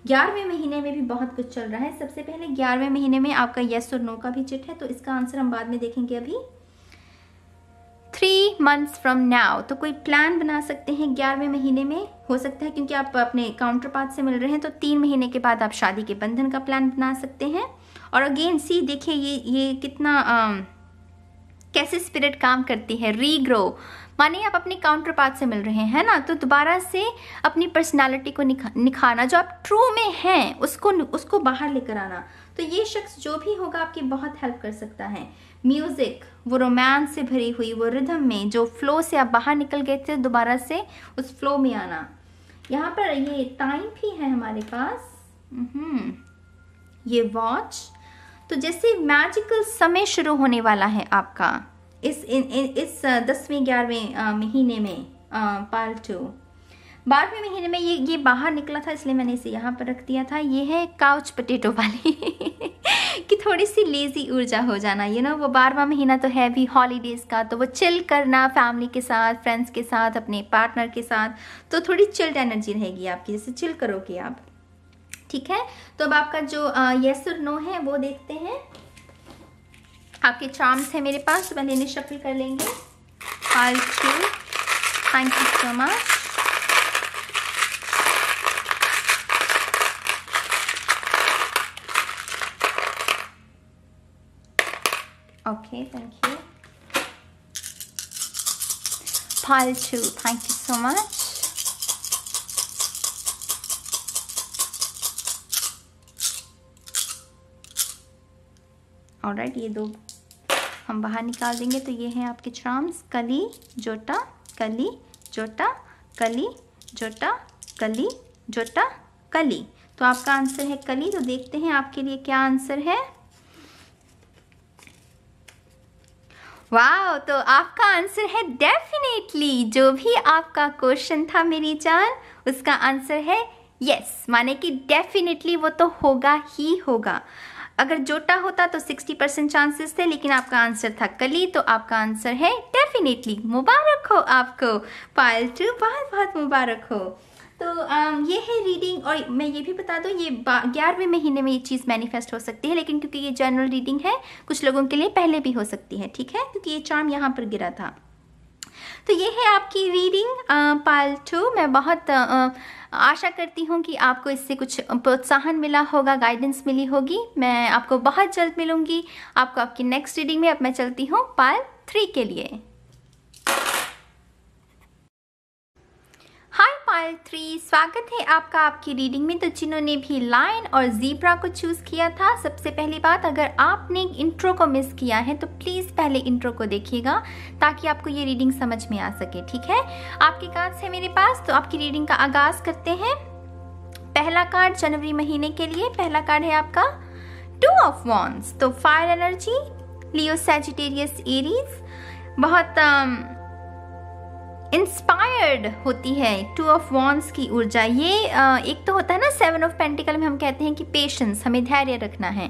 11वें महीने में भी बहुत कुछ चल रहा है। सबसे पहले 11वें महीने में आपका येस और नो का भी चिट है, तो इसका आंसर हम बाद में देखेंगे। अभी 3 months फ्रॉम नाउ, तो कोई प्लान बना सकते हैं 11वें महीने में। हो सकता है क्योंकि आप अपने काउंटर पार्ट से मिल रहे हैं, तो 3 महीने के बाद आप शादी के बंधन का प्लान बना सकते हैं। और अगेन सी, देखिए ये कितना कैसे स्पिरिट काम करती है। रीग्रो, माने आप अपने काउंटर पार्ट से मिल रहे हैं ना, तो दोबारा से अपनी पर्सनालिटी को निखारना, जो आप ट्रू में हैं उसको बाहर लेकर आना। तो ये शख्स जो भी होगा आपकी बहुत हेल्प कर सकता है। म्यूजिक, वो रोमांस से भरी हुई वो रिदम में, जो फ्लो से आप बाहर निकल गए थे, दोबारा से उस फ्लो में आना। यहाँ पर ये टाइम भी है हमारे पास, ये वॉच, तो जैसे मैजिकल समय शुरू होने वाला है आपका इस 10वें 11वें महीने में। पार्ट 2 12वें महीने में ये बाहर निकला था, इसलिए मैंने इसे यहाँ पर रख दिया था। ये है काउच पोटैटो वाली कि थोड़ी सी लेजी ऊर्जा हो जाना, वो 12वां महीना तो है भी हॉलीडेज का, तो वो चिल करना फैमिली के साथ, फ्रेंड्स के साथ, अपने पार्टनर के साथ, तो थोड़ी चिल्ड एनर्जी रहेगी आपकी, जैसे चिल करोगे आप। ठीक है, तो अब आपका जो येस और नो है वो देखते हैं। आपके चार्म्स है मेरे पास, तो पहले इन्हें शफल कर लेंगे। Thank you so much. Okay, thank you. Pile 2, thank you so much. Alright, ये 2 हम बाहर निकाल देंगे। तो ये हैं आपके चार्म्स, कली जोटा कली जोटा कली जोटा कली जोटा कली। तो आपका आंसर है कली। तो देखते हैं आपके लिए क्या आंसर है। वाह, तो आपका आंसर है डेफिनेटली, जो भी आपका क्वेश्चन था मेरी जान, उसका आंसर है यस, माने कि डेफिनेटली वो तो होगा ही होगा। अगर जोटा होता तो 60% चांसेस थे, लेकिन आपका आंसर था कली, तो आपका आंसर है डेफिनेटली। मुबारक हो आपको, पायल 2 बहुत बहुत मुबारक हो। तो ये है रीडिंग। और मैं ये भी बता दूँ, ये 11वें महीने में ये चीज़ मैनिफेस्ट हो सकती है, लेकिन क्योंकि ये जनरल रीडिंग है, कुछ लोगों के लिए पहले भी हो सकती है, ठीक है, क्योंकि ये चार्म यहाँ पर गिरा था। तो ये है आपकी रीडिंग पायल 2। मैं बहुत आशा करती हूँ कि आपको इससे कुछ प्रोत्साहन मिला होगा, गाइडेंस मिली होगी। मैं आपको बहुत जल्द मिलूंगी आपको आपकी नेक्स्ट रीडिंग में। अब मैं चलती हूँ पायल 3 के लिए। हाय पायल 3, स्वागत है आपका आपकी रीडिंग में। तो जिन्होंने भी लायन और ज़ीब्रा को चूज़ किया था, सबसे पहली बात, अगर आपने इंट्रो को मिस किया है तो प्लीज़ पहले इंट्रो को देखिएगा ताकि आपको ये रीडिंग समझ में आ सके, ठीक है। आपके कार्ड्स है मेरे पास, तो आपकी रीडिंग का आगाज़ करते हैं। पहला कार्ड जनवरी महीने के लिए, पहला कार्ड है आपका 2 ऑफ वॉन्ड्स। तो फायर एनर्जी, लियो, सैजिटेरियस, एरीज, बहुत इंस्पायर्ड होती है 2 ऑफ वॉन्ड्स की ऊर्जा। ये एक तो होता है ना 7 ऑफ पेंटिकल में हम कहते हैं कि पेशेंस, हमें धैर्य रखना है।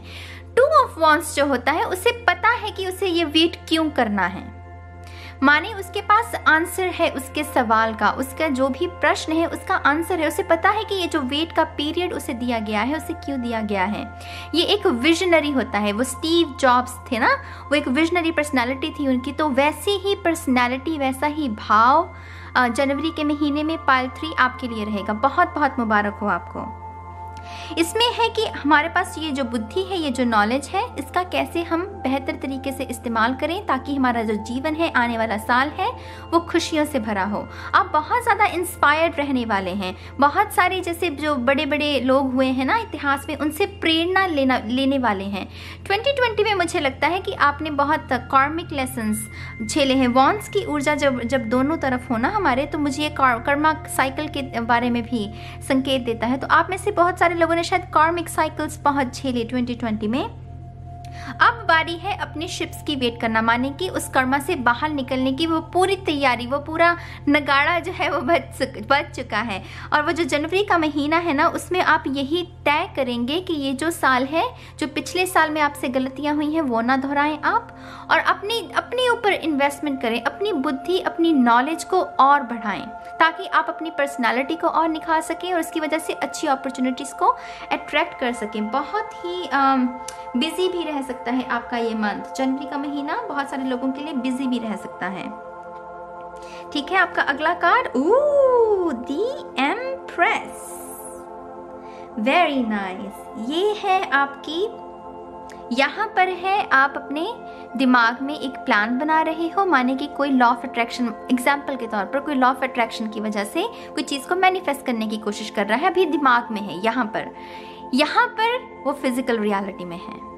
2 ऑफ वॉन्ड्स जो होता है उसे पता है कि उसे ये वेट क्यों करना है, माने उसके पास आंसर है उसके सवाल का, उसका जो भी प्रश्न है उसका आंसर है। उसे पता है कि ये जो वेट का पीरियड उसे दिया गया है, उसे क्यों दिया गया है। ये एक विजनरी होता है। वो स्टीव जॉब्स थे ना, वो एक विजनरी पर्सनालिटी थी उनकी। तो वैसी ही पर्सनालिटी, वैसा ही भाव जनवरी के महीने में पायल 3 आपके लिए रहेगा। बहुत बहुत मुबारक हो आपको। इसमें है कि हमारे पास ये जो बुद्धि है, ये जो नॉलेज है, इसका कैसे हम बेहतर तरीके से इस्तेमाल करें ताकि हमारा जो जीवन है, आने वाला साल है, वो खुशियों से भरा हो। आप बहुत ज़्यादा इंस्पायर्ड रहने वाले हैं। बहुत सारे जैसे जो बड़े बड़े लोग हुए हैं ना इतिहास में, उनसे प्रेरणा लेने वाले हैं। 2020 में मुझे लगता है कि आपने बहुत कार्मिक लेसन्स झेले हैं। वॉन्ड्स की ऊर्जा जब दोनों तरफ हो ना हमारे, तो मुझे ये कर्मा साइकिल के बारे में भी संकेत देता है। तो आप में से बहुत सारे लोगों ने शायद कार्मिक साइकिल्स बहुत झेले 2020 में। अब बारी है अपने शिप्स की वेट करना, माने कि उस कर्मा से बाहर निकलने की वो पूरी तैयारी, वो पूरा नगाड़ा जो है वो बज चुका है। और वो जो जनवरी का महीना है ना, उसमें आप यही तय करेंगे कि ये जो साल है, जो पिछले साल में आपसे गलतियां हुई हैं वो ना दोहराएं आप, और अपने ऊपर इन्वेस्टमेंट करें, अपनी बुद्धि, अपनी नॉलेज को और बढ़ाएं ताकि आप अपनी पर्सनालिटी को और निखार सकें और उसकी वजह से अच्छी अपॉर्चुनिटीज़ को अट्रैक्ट कर सकें। बहुत ही बिजी भी रह सकता है आपका ये मंथ, जनवरी का महीना बहुत सारे लोगों के लिए बिजी भी रह सकता है, ठीक है। आपका अगला card, the empress, very nice. ये है आपकी, यहाँ पर है आप अपने दिमाग में एक प्लान बना रहे हो, माने कि कोई लॉ ऑफ अट्रैक्शन, एग्जाम्पल के तौर पर कोई लॉ ऑफ अट्रैक्शन की वजह से कोई चीज़ को मैनिफेस्ट करने की कोशिश कर रहा है, अभी दिमाग में है। यहाँ पर वो फिजिकल रियलिटी में है।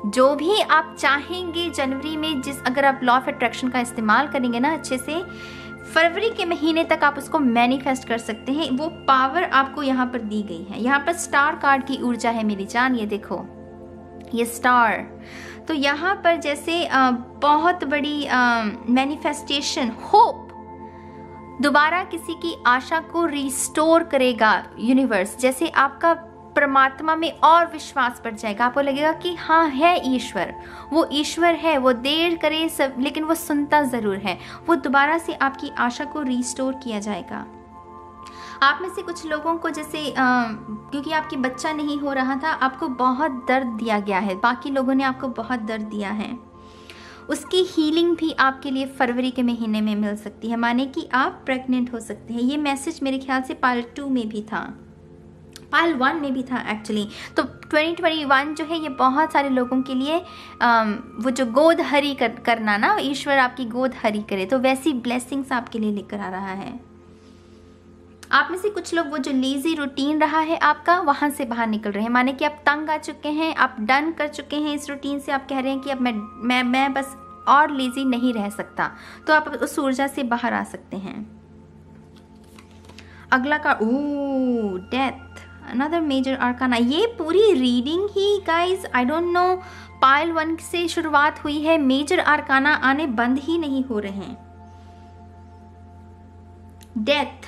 जो भी आप चाहेंगे जनवरी में, अगर आप लॉ ऑफ अट्रैक्शन का इस्तेमाल करेंगे ना अच्छे से, फरवरी के महीने तक आप उसको मैनिफेस्ट कर सकते हैं। वो पावर आपको यहाँ पर दी गई है। यहाँ पर स्टार कार्ड की ऊर्जा है मेरी जान, ये देखो, ये स्टार। तो यहाँ पर जैसे बहुत बड़ी मैनिफेस्टेशन, होप, दोबारा किसी की आशा को रिस्टोर करेगा यूनिवर्स। जैसे आपका परमात्मा में और विश्वास बढ़ जाएगा, आपको लगेगा कि हाँ है ईश्वर, वो ईश्वर है, वो देर करे सब लेकिन वो सुनता ज़रूर है। वो दोबारा से आपकी आशा को रिस्टोर किया जाएगा। आप में से कुछ लोगों को जैसे क्योंकि आपकी बच्चा नहीं हो रहा था, आपको बहुत दर्द दिया गया है, बाकी लोगों ने आपको बहुत दर्द दिया है, उसकी हीलिंग भी आपके लिए फरवरी के महीने में मिल सकती है, माने कि आप प्रेग्नेंट हो सकते हैं। ये मैसेज मेरे ख्याल से पायल 2 में भी था, पायल 1 में भी था एक्चुअली। तो 2021 जो है ये बहुत सारे लोगों के लिए वो जो गोद हरी करना ना, ईश्वर आपकी गोद हरी करे, तो वैसी ब्लेसिंग्स आपके लिए लेकर आ रहा है। आप में से कुछ लोग वो जो लेजी रूटीन रहा है आपका, वहां से बाहर निकल रहे हैं, माने कि आप तंग आ चुके हैं, आप डन कर चुके हैं इस रूटीन से, आप कह रहे हैं कि अब मैं बस और लेजी नहीं रह सकता, तो आप उस ऊर्जा से बाहर आ सकते हैं। अगला का डेथ, अनदर मेजर आर्काना। ये पूरी रीडिंग ही guys I don't know pile 1 से शुरुआत हुई है, मेजर आर्काना आने बंद ही नहीं हो रहे हैं। Death,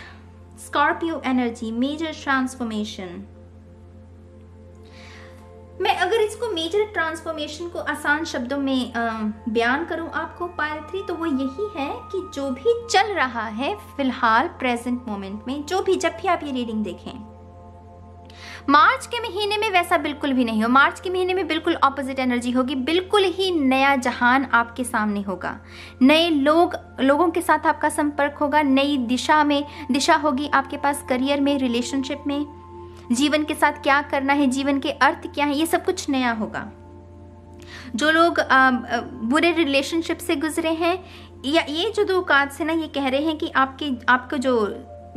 Scorpio energy, major transformation. मैं अगर इसको मेजर ट्रांसफॉर्मेशन को आसान शब्दों में बयान करूं आपको पाइल 3, तो वो यही है कि जो भी चल रहा है फिलहाल प्रेजेंट मोमेंट में, जो भी जब भी आप ये रीडिंग देखें, मार्च के महीने में वैसा बिल्कुल भी नहीं हो। मार्च के महीने में बिल्कुल ऑपोजिट एनर्जी होगी, बिल्कुल ही नया जहान आपके सामने होगा, नए लोगों के साथ आपका संपर्क होगा, नई दिशा होगी आपके पास, करियर में, रिलेशनशिप में, जीवन के साथ क्या करना है, जीवन के अर्थ क्या है, ये सब कुछ नया होगा। जो लोग बुरे रिलेशनशिप से गुजरे हैं, या ये जो 2 कार्ड से ना ये कह रहे हैं कि आपको जो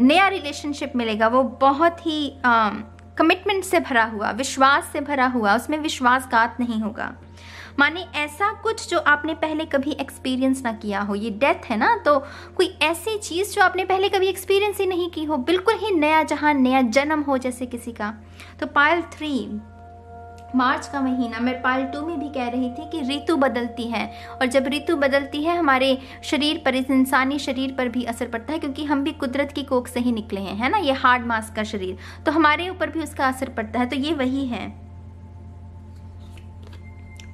नया रिलेशनशिप मिलेगा वो बहुत ही कमिटमेंट से भरा हुआ, विश्वास से भरा हुआ, उसमें विश्वासघात नहीं होगा। माने ऐसा कुछ जो आपने पहले कभी एक्सपीरियंस ना किया हो। ये डेथ है ना, तो कोई ऐसी चीज जो आपने पहले कभी एक्सपीरियंस ही नहीं की हो, बिल्कुल ही नया जहान, नया जन्म हो जैसे किसी का। तो पाइल 3 मार्च का महीना, मैं पाइल 2 में भी कह रही थी कि ऋतु बदलती है, और जब ऋतु बदलती है हमारे शरीर पर, इस इंसानी शरीर पर भी असर पड़ता है, क्योंकि हम भी कुदरत की कोख से ही निकले हैं, है ना, ये हार्ड मास का शरीर, तो हमारे ऊपर भी उसका असर पड़ता है। तो ये वही है।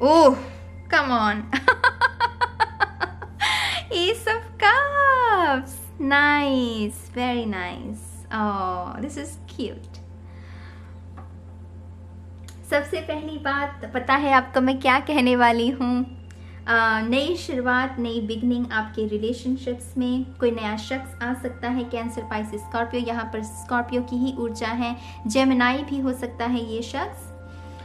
Oh come on Ace of Cups, nice, very nice. Oh, this is cute. सबसे पहली बात पता है आपको मैं क्या कहने वाली हूँ। नई शुरुआत, नई बिगनिंग आपके रिलेशनशिप्स में, कोई नया शख्स आ सकता है, कैंसर, पाइसेस, स्कॉर्पियो, यहाँ पर स्कॉर्पियो की ही ऊर्जा है, जेमिनाई भी हो सकता है ये शख्स।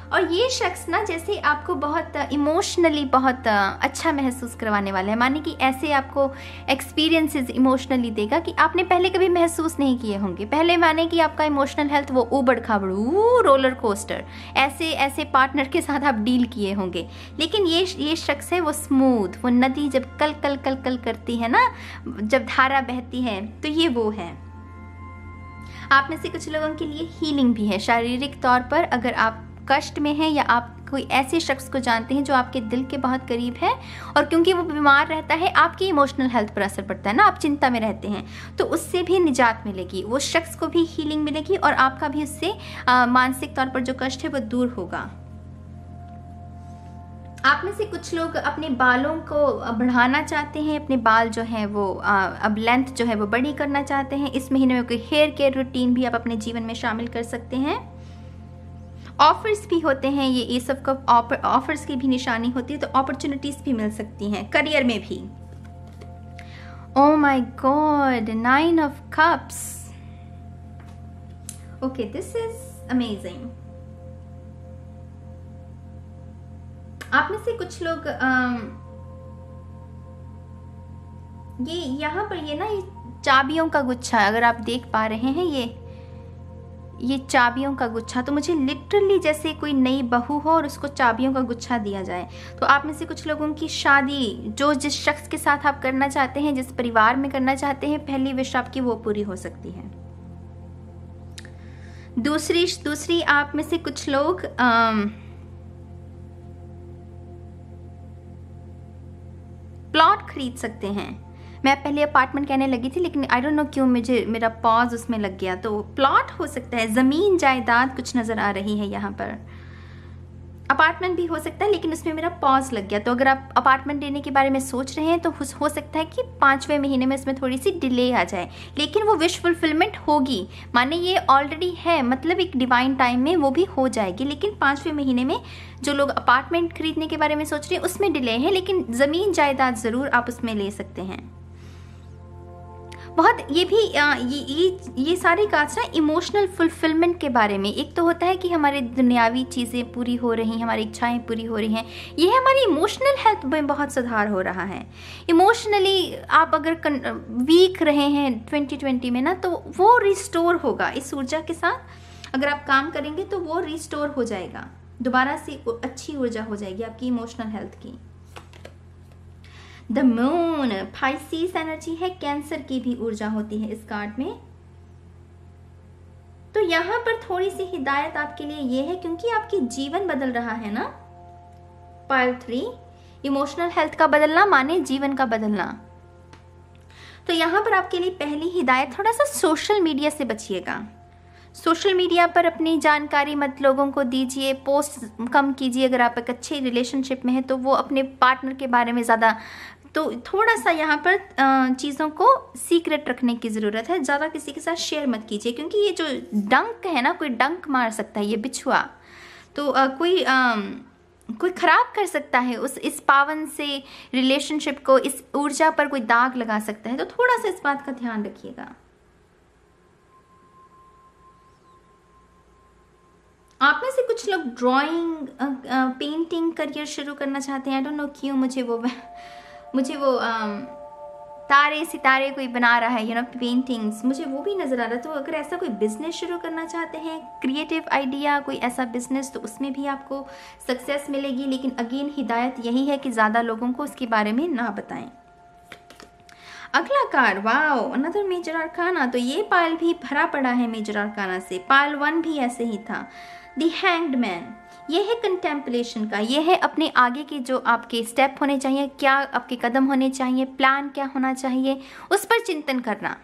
और ये शख्स ना जैसे आपको बहुत इमोशनली बहुत अच्छा महसूस करवाने वाला है, माने कि ऐसे आपको एक्सपीरियंसेस इमोशनली देगा कि आपने पहले कभी महसूस नहीं किए होंगे। पहले माने कि आपका इमोशनल हेल्थ वो उबड़ खाबड़ रोलर कोस्टर, ऐसे पार्टनर के साथ आप डील किए होंगे, लेकिन ये शख्स है वो स्मूथ, वो नदी जब कल कल कल कल करती है ना, जब धारा बहती है, तो ये वो है। आप में से कुछ लोगों के लिए हीलिंग भी है शारीरिक तौर पर। अगर आप कष्ट में हैं या आप कोई ऐसे शख्स को जानते हैं जो आपके दिल के बहुत करीब है, और क्योंकि वो बीमार रहता है आपकी इमोशनल हेल्थ पर असर पड़ता है ना, आप चिंता में रहते हैं, तो उससे भी निजात मिलेगी, वो शख्स को भी हीलिंग मिलेगी, और आपका भी उससे मानसिक तौर पर जो कष्ट है वो दूर होगा। आप में से कुछ लोग अपने बालों को बढ़ाना चाहते हैं, अपने बाल जो हैं वो अब लेंथ जो है वो बड़ी करना चाहते हैं। इस महीने में कोई हेयर केयर रूटीन भी आप अपने जीवन में शामिल कर सकते हैं। ऑफर्स भी होते हैं, ये एस ऑफ कप ऑफर्स की भी निशानी होती है, तो अपॉर्चुनिटीज भी मिल सकती हैं करियर में भी। ओह my God, 9 of cups. Okay, this is amazing. आप में से कुछ लोग ये यहाँ पर ये ना ये चाबियों का गुच्छा, अगर आप देख पा रहे हैं ये चाबियों का गुच्छा, तो मुझे लिटरली जैसे कोई नई बहू हो और उसको चाबियों का गुच्छा दिया जाए। तो आप में से कुछ लोगों की शादी जो जिस शख्स के साथ आप करना चाहते हैं, जिस परिवार में करना चाहते हैं, पहली विश आपकी वो पूरी हो सकती है। दूसरी आप में से कुछ लोग प्लॉट खरीद सकते हैं। मैं पहले अपार्टमेंट कहने लगी थी, लेकिन आई डोंट नो क्यों मेरा पॉज उसमें लग गया। तो प्लॉट हो सकता है, ज़मीन जायदाद कुछ नज़र आ रही है यहाँ पर। अपार्टमेंट भी हो सकता है, लेकिन उसमें मेरा पॉज लग गया। तो अगर आप अपार्टमेंट लेने के बारे में सोच रहे हैं तो हो सकता है कि 5वें महीने में इसमें थोड़ी सी डिले आ जाए, लेकिन वो विश फुलफिलमेंट होगी। माने ये ऑलरेडी है, मतलब एक डिवाइन टाइम में वो भी हो जाएगी, लेकिन 5वें महीने में जो लोग अपार्टमेंट खरीदने के बारे में सोच रहे हैं उसमें डिले है, लेकिन ज़मीन जायदाद ज़रूर आप उसमें ले सकते हैं। बहुत ये भी ये सारी कार्ड्स ना इमोशनल फुलफिलमेंट के बारे में। एक तो होता है कि हमारी दुनियावी चीज़ें पूरी हो रही हैं, हमारी इच्छाएं पूरी हो रही हैं, ये हमारी इमोशनल हेल्थ में बहुत सुधार हो रहा है। इमोशनली आप अगर वीक रहे हैं 2020 में ना, तो वो रिस्टोर होगा इस ऊर्जा के साथ। अगर आप काम करेंगे तो वो रिस्टोर हो जाएगा, दोबारा से अच्छी ऊर्जा हो जाएगी आपकी इमोशनल हेल्थ की। द मून पाइसेस एनर्जी है, कैंसर की भी ऊर्जा होती है इस कार्ड में। तो यहां पर थोड़ी सी हिदायत आपके लिए ये है, क्योंकि आपकी जीवन बदल रहा है ना। पाइल 3 इमोशनल हेल्थ का बदलना माने जीवन का बदलना। तो यहां पर आपके लिए पहली हिदायत, थोड़ा सा सोशल मीडिया से बचिएगा। सोशल मीडिया पर अपनी जानकारी मत लोगों को दीजिए, पोस्ट कम कीजिए। अगर आप एक अच्छे रिलेशनशिप में हैं तो वो अपने पार्टनर के बारे में ज़्यादा, तो थोड़ा सा यहाँ पर चीज़ों को सीक्रेट रखने की ज़रूरत है। ज़्यादा किसी के साथ शेयर मत कीजिए, क्योंकि ये जो डंक है ना, कोई डंक मार सकता है, ये बिछुआ तो कोई खराब कर सकता है इस पावन से रिलेशनशिप को, इस ऊर्जा पर कोई दाग लगा सकता है। तो थोड़ा सा इस बात का ध्यान रखिएगा। आप में से कुछ लोग ड्राइंग पेंटिंग करियर शुरू करना चाहते हैं। आई डोंट नो क्यों मुझे वो तारे सितारे कोई बना रहा है, पेंटिंग्स, मुझे वो भी नज़र आ रहा है। तो अगर ऐसा कोई बिजनेस शुरू करना चाहते हैं, क्रिएटिव आइडिया कोई ऐसा बिजनेस, तो उसमें भी आपको सक्सेस मिलेगी। लेकिन अगेन हिदायत यही है कि ज़्यादा लोगों को उसके बारे में ना बताएं। अगला card, wow, another major arcana. तो ये पायल भी भरा पड़ा है मेजर आर्काना से। पायल 1 भी ऐसे ही था। द हैंग्ड मैन, ये है कंटेम्पलेशन का, ये है अपने आगे के जो आपके स्टेप होने चाहिए, क्या आपके कदम होने चाहिए, प्लान क्या होना चाहिए, उस पर चिंतन करना।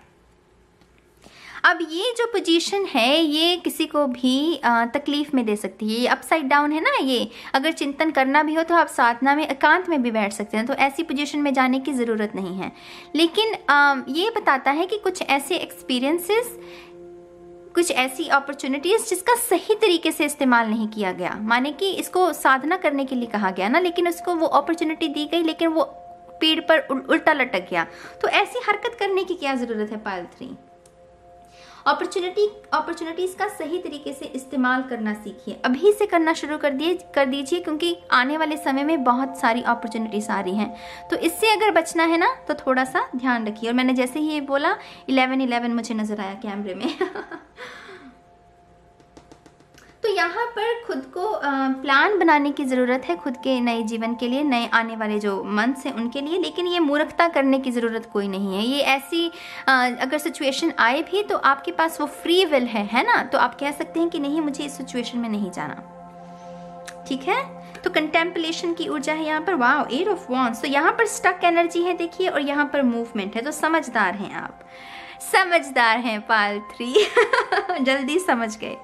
अब ये जो पोजीशन है ये किसी को भी तकलीफ में दे सकती है। ये अपसाइड डाउन है ना, ये अगर चिंतन करना भी हो तो आप साधना में एकांत में भी बैठ सकते हैं, तो ऐसी पोजीशन में जाने की ज़रूरत नहीं है। लेकिन ये बताता है कि कुछ ऐसे एक्सपीरियंसेस, कुछ ऐसी अपॉर्चुनिटीज जिसका सही तरीके से इस्तेमाल नहीं किया गया, माने कि इसको साधना करने के लिए कहा गया ना, लेकिन उसको वो अपॉर्चुनिटी दी गई लेकिन वो पेड़ पर उल्टा लटक गया। तो ऐसी हरकत करने की क्या ज़रूरत है पायल 3? अपॉर्चुनिटीज का सही तरीके से इस्तेमाल करना सीखिए, अभी से करना शुरू कर दीजिए, क्योंकि आने वाले समय में बहुत सारी अपॉर्चुनिटीज आ रही हैं। तो इससे अगर बचना है ना तो थोड़ा सा ध्यान रखिए। और मैंने जैसे ही ये बोला 11-11 मुझे नजर आया कैमरे में। तो यहाँ पर खुद को प्लान बनाने की ज़रूरत है, खुद के नए जीवन के लिए, नए आने वाले जो मंथ्स हैं उनके लिए। लेकिन ये मूर्खता करने की ज़रूरत कोई नहीं है। ये ऐसी अगर सिचुएशन आए भी तो आपके पास वो फ्री विल है ना, तो आप कह सकते हैं कि नहीं, मुझे इस सिचुएशन में नहीं जाना। ठीक है, तो कंटेम्पलेशन की ऊर्जा है यहाँ पर। Wow, 8 of wands. तो यहाँ पर स्टक एनर्जी है देखिए, और यहाँ पर मूवमेंट है। तो समझदार हैं आप, समझदार हैं पायल 3। जल्दी समझ गए।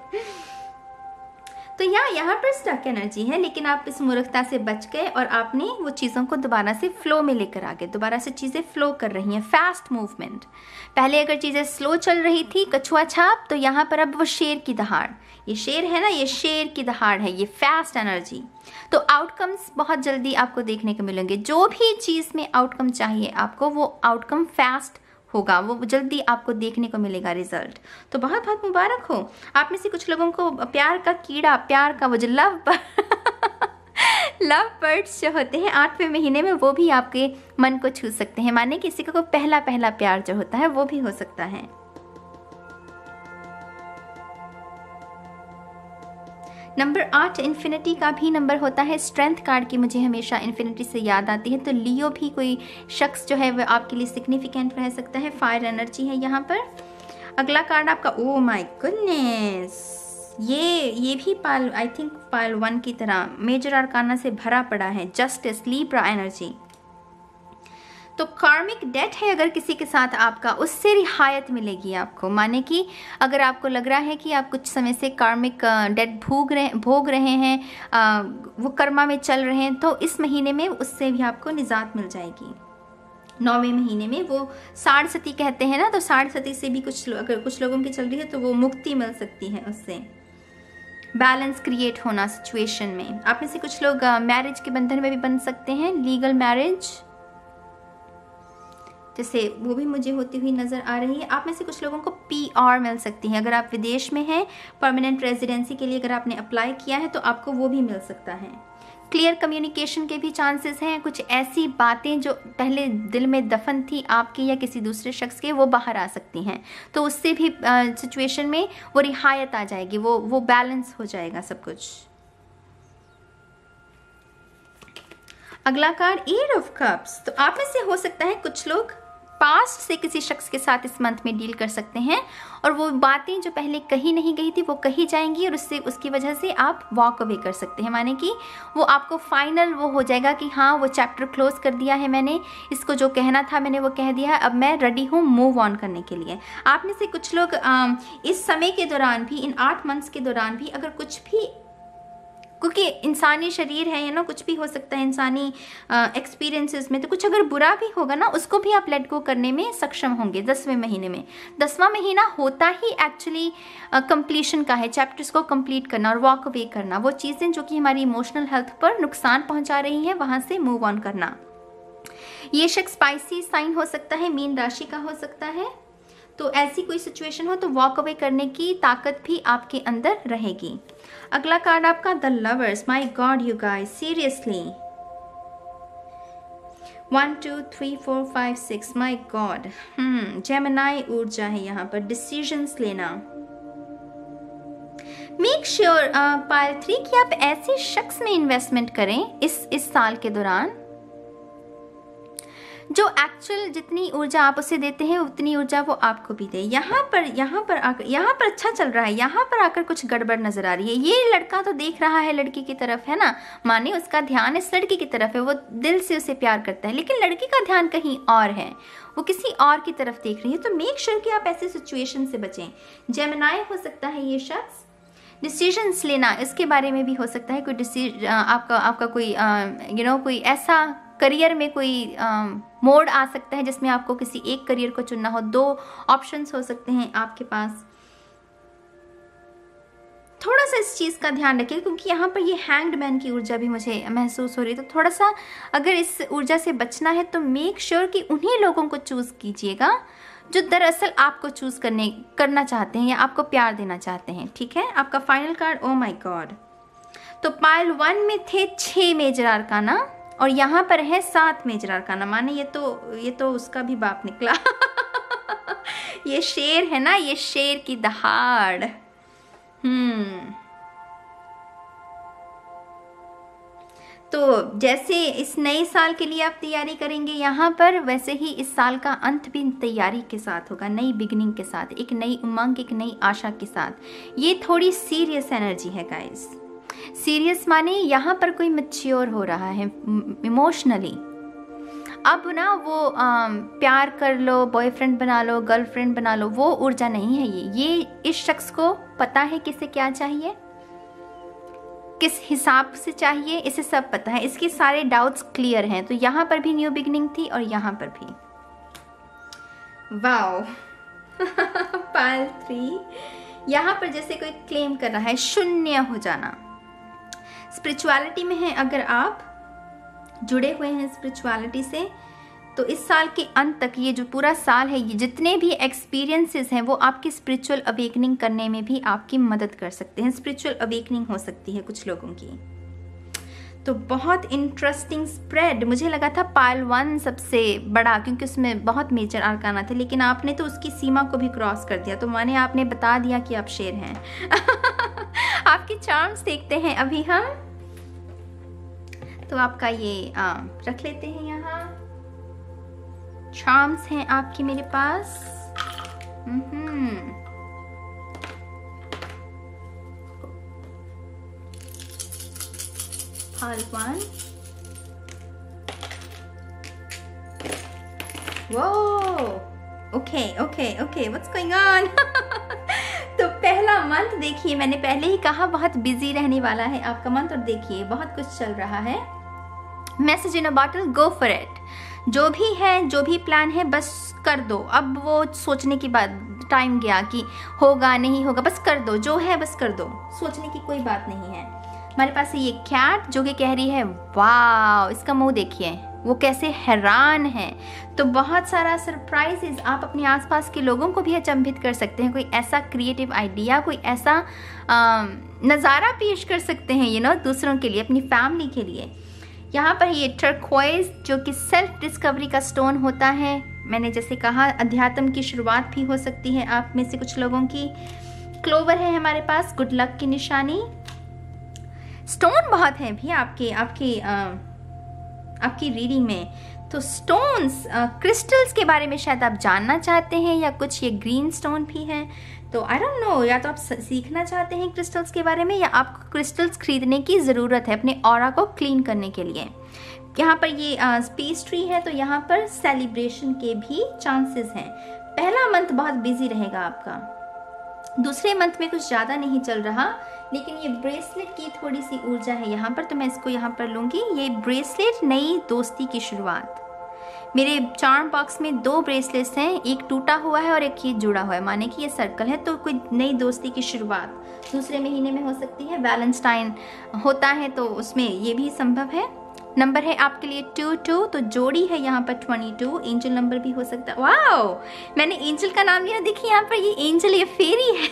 तो यहाँ पर स्टक एनर्जी है, लेकिन आप इस मूर्खता से बच गए और आपने वो चीज़ों को दोबारा से फ्लो में लेकर आ गए। दोबारा से चीज़ें फ्लो कर रही हैं, फास्ट मूवमेंट। पहले अगर चीज़ें स्लो चल रही थी, कछुआ छाप, तो यहाँ पर अब वो शेर की दहाड़, ये शेर है ना, ये शेर की दहाड़ है, ये फास्ट एनर्जी। तो आउटकम्स बहुत जल्दी आपको देखने को मिलेंगे। जो भी चीज़ में आउटकम चाहिए आपको, वो आउटकम फास्ट होगा, वो जल्दी आपको देखने को मिलेगा रिजल्ट। तो बहुत बहुत मुबारक हो। आप में से कुछ लोगों को प्यार का कीड़ा, प्यार का वो जो लव बर्ड्स जो होते हैं 8वें महीने में, वो भी आपके मन को छू सकते हैं। माने किसी को पहला प्यार जो होता है वो भी हो सकता है। नंबर 8 इन्फिनिटी का भी नंबर होता है। स्ट्रेंथ कार्ड की मुझे हमेशा इन्फिनिटी से याद आती है। तो लियो भी कोई शख्स जो है वो आपके लिए सिग्निफिकेंट रह सकता है। फायर एनर्जी है यहाँ पर। अगला कार्ड आपका, ओ माय गुडनेस, ये भी पायल, आई थिंक पायल 1 की तरह मेजर आर्काना से भरा पड़ा है। Justice, Libra energy. तो कार्मिक डेट है अगर किसी के साथ आपका, उससे रिहायत मिलेगी आपको। माने कि अगर आपको लग रहा है कि आप कुछ समय से कार्मिक डेट भोग रहे हैं, वो कर्मा में चल रहे हैं, तो इस महीने में उससे भी आपको निजात मिल जाएगी। 9वें महीने में वो साढ़ सती कहते हैं ना, तो साढ़ सती से भी अगर कुछ लोगों की चल रही है तो वो मुक्ति मिल सकती है उससे। बैलेंस क्रिएट होना सिचुएशन में। आप में से कुछ लोग मैरिज के बंधन में भी बन सकते हैं, लीगल मैरिज। जैसे वो भी मुझे होती हुई नज़र आ रही है। आप में से कुछ लोगों को PR मिल सकती है। अगर आप विदेश में हैं, परमानेंट रेजिडेंसी के लिए अगर आपने अप्लाई किया है तो आपको वो भी मिल सकता है। क्लियर कम्युनिकेशन के भी चांसेस हैं। कुछ ऐसी बातें जो पहले दिल में दफन थी आपकी या किसी दूसरे शख्स के, वो बाहर आ सकती हैं, तो उससे भी सिचुएशन में वो रिहायत आ जाएगी, वो बैलेंस हो जाएगा सब कुछ। अगला कार्ड एट ऑफ कप्स। तो आप में से हो सकता है कुछ लोग पास्ट से किसी शख्स के साथ इस मंथ में डील कर सकते हैं, और वो बातें जो पहले कही नहीं गई थी वो कही जाएंगी, और उसकी वजह से आप वॉक अवे कर सकते हैं। माने कि वो आपको फाइनल वो हो जाएगा कि हाँ, वो चैप्टर क्लोज कर दिया है मैंने, इसको जो कहना था मैंने वो कह दिया है, अब मैं रेडी हूँ मूव ऑन करने के लिए। आप में से कुछ लोग इस समय के दौरान भी, इन 8 मंथ्स के दौरान भी, अगर कुछ भी, क्योंकि इंसानी शरीर है ना, कुछ भी हो सकता है इंसानी एक्सपीरियंसेस में, तो कुछ अगर बुरा भी होगा ना, उसको भी आप लेट गो करने में सक्षम होंगे 10वें महीने में। 10वां महीना होता ही एक्चुअली कंप्लीशन का है, चैप्टर्स को कंप्लीट करना और वॉक अवे करना, वो चीज़ें जो कि हमारी इमोशनल हेल्थ पर नुकसान पहुंचा रही हैं वहाँ से मूव ऑन करना। ये शख्स स्पाइसी साइन हो सकता है, मीन राशि का हो सकता है, तो ऐसी कोई सिचुएशन हो तो वॉक अवे करने की ताकत भी आपके अंदर रहेगी। अगला कार्ड आपका the lovers. My God you guys, seriously 1 2 3 4 5 6, my God. Gemini ऊर्जा है यहाँ पर, डिसीजंस लेना। मेक श्योर पायल 3 कि आप ऐसे शख्स में इन्वेस्टमेंट करें इस साल के दौरान जो एक्चुअल जितनी ऊर्जा आप उसे देते हैं उतनी ऊर्जा वो आपको भी दे। यहाँ पर अच्छा चल रहा है, यहाँ पर आकर कुछ गड़बड़ नजर आ रही है। ये लड़का तो देख रहा है लड़की की तरफ, है ना, माने उसका ध्यान इस लड़की की तरफ है, वो दिल से उसे प्यार करता है, लेकिन लड़की का ध्यान कहीं और है, वो किसी और की तरफ देख रही है। तो मेक श्योर कि आप ऐसे सिचुएशन से बचें। जेमिनी हो सकता है ये शख्स। डिसीजंस लेना, इसके बारे में भी हो सकता है कोई आपका कोई कोई ऐसा करियर में कोई मोड़ आ सकता है जिसमें आपको किसी एक करियर को चुनना हो। 2 ऑप्शंस हो सकते हैं आपके पास। थोड़ा सा इस चीज़ का ध्यान रखिए, क्योंकि यहाँ पर ये हैंग्ड मैन की ऊर्जा भी मुझे महसूस हो रही है। तो थोड़ा सा अगर इस ऊर्जा से बचना है तो मेक श्योर कि उन्हीं लोगों को चूज़ कीजिएगा जो दरअसल आपको चूज़ करना चाहते हैं या आपको प्यार देना चाहते हैं। ठीक है, आपका final card, O my God. तो पाइल 1 में थे 6 मेजर आर्काना और यहाँ पर है 7 मेजर आर्काना। माने ये तो उसका भी बाप निकला। ये शेर है ना, ये शेर की दहाड़। तो जैसे इस नए साल के लिए आप तैयारी करेंगे यहाँ पर, वैसे ही इस साल का अंत भी तैयारी के साथ होगा, नई बिगनिंग के साथ, एक नई उमंग, एक नई आशा के साथ। ये थोड़ी सीरियस एनर्जी है गाइस। सीरियस माने यहाँ पर कोई मैच्योर हो रहा है इमोशनली। अब ना वो प्यार कर लो, बॉयफ्रेंड बना लो, गर्लफ्रेंड बना लो, वो ऊर्जा नहीं है ये इस शख्स को पता है किसे क्या चाहिए, किस हिसाब से चाहिए, इसे सब पता है, इसके सारे डाउट्स क्लियर हैं। तो यहाँ पर भी न्यू बिगनिंग थी और यहाँ पर भी। वाओ। पाइल 3 यहाँ पर जैसे कोई क्लेम कर रहा है शून्य हो जाना। स्पिरिचुअलिटी में है, अगर आप जुड़े हुए हैं स्पिरिचुअलिटी से, तो इस साल के अंत तक, ये जो पूरा साल है, ये जितने भी एक्सपीरियंसेस हैं वो आपकी स्पिरिचुअल अवेकनिंग करने में भी आपकी मदद कर सकते हैं। स्पिरिचुअल अवेकनिंग हो सकती है कुछ लोगों की। तो बहुत इंटरेस्टिंग स्प्रेड। मुझे लगा था पाइल 1 सबसे बड़ा, क्योंकि उसमें बहुत मेजर आर्काना थे, लेकिन आपने तो उसकी सीमा को भी क्रॉस कर दिया। तो माने आपने बता दिया कि आप शेर हैं। आपके चार्म्स देखते हैं अभी हम। तो आपका ये रख लेते हैं यहाँ। चार्म्स हैं आपकी मेरे पास। पाइल 1। वो ओके व्हाट्स गोइंग ऑन। तो पहला मंथ देखिए, मैंने पहले ही कहा बहुत बिजी रहने वाला है आपका मंथ, और देखिए बहुत कुछ चल रहा है। Message in a bottle, go for it. जो भी है, जो भी प्लान है, बस कर दो। अब वो सोचने की बात, टाइम गया कि होगा नहीं होगा, बस कर दो, जो है बस कर दो, सोचने की कोई बात नहीं है। हमारे पास है ये कैट जो कि कह रही है वाव, इसका मुंह देखिए, वो कैसे हैरान हैं। तो बहुत सारा सरप्राइजेस आप अपने आसपास के लोगों को भी अचंभित कर सकते हैं। कोई ऐसा क्रिएटिव आइडिया, कोई ऐसा नज़ारा पेश कर सकते हैं दूसरों के लिए, अपनी फैमिली के लिए। यहाँ पर ये टर्क्वाइज जो कि सेल्फ डिस्कवरी का स्टोन होता है, मैंने जैसे कहा अध्यात्म की शुरुआत भी हो सकती है आप में से कुछ लोगों की। क्लोवर है हमारे पास, गुड लक की निशानी। स्टोन बहुत है भी आपकी रीडिंग में। तो स्टोन्स, क्रिस्टल्स के बारे में शायद आप जानना चाहते हैं, या कुछ ये ग्रीन स्टोन भी है। तो आई डोंट नो, या तो आप सीखना चाहते हैं क्रिस्टल्स के बारे में, या आपको क्रिस्टल्स खरीदने की ज़रूरत है अपने ऑरा को क्लीन करने के लिए। यहाँ पर ये स्पेस ट्री है, तो यहाँ पर सेलिब्रेशन के भी चांसेस हैं। पहला मंथ बहुत बिजी रहेगा आपका, दूसरे मंथ में कुछ ज़्यादा नहीं चल रहा, लेकिन ये ब्रेसलेट की थोड़ी सी ऊर्जा है यहाँ पर, तो मैं इसको यहाँ पर लूँगी। ये ब्रेसलेट नई दोस्ती की शुरुआत। मेरे चार्म बॉक्स में 2 ब्रेसलेट्स हैं, एक टूटा हुआ है और एक ये जुड़ा हुआ है, माने कि ये सर्कल है। तो कोई नई दोस्ती की शुरुआत दूसरे महीने में हो सकती है। वैलेंटाइन होता है तो उसमें ये भी संभव है। नंबर है आपके लिए 22, तो जोड़ी है यहाँ पर 22। एंजल नंबर भी हो सकता है। वाओ, मैंने एंजल का नाम लिया, देखिए यहाँ पर ये एंजल, ये फेरी है।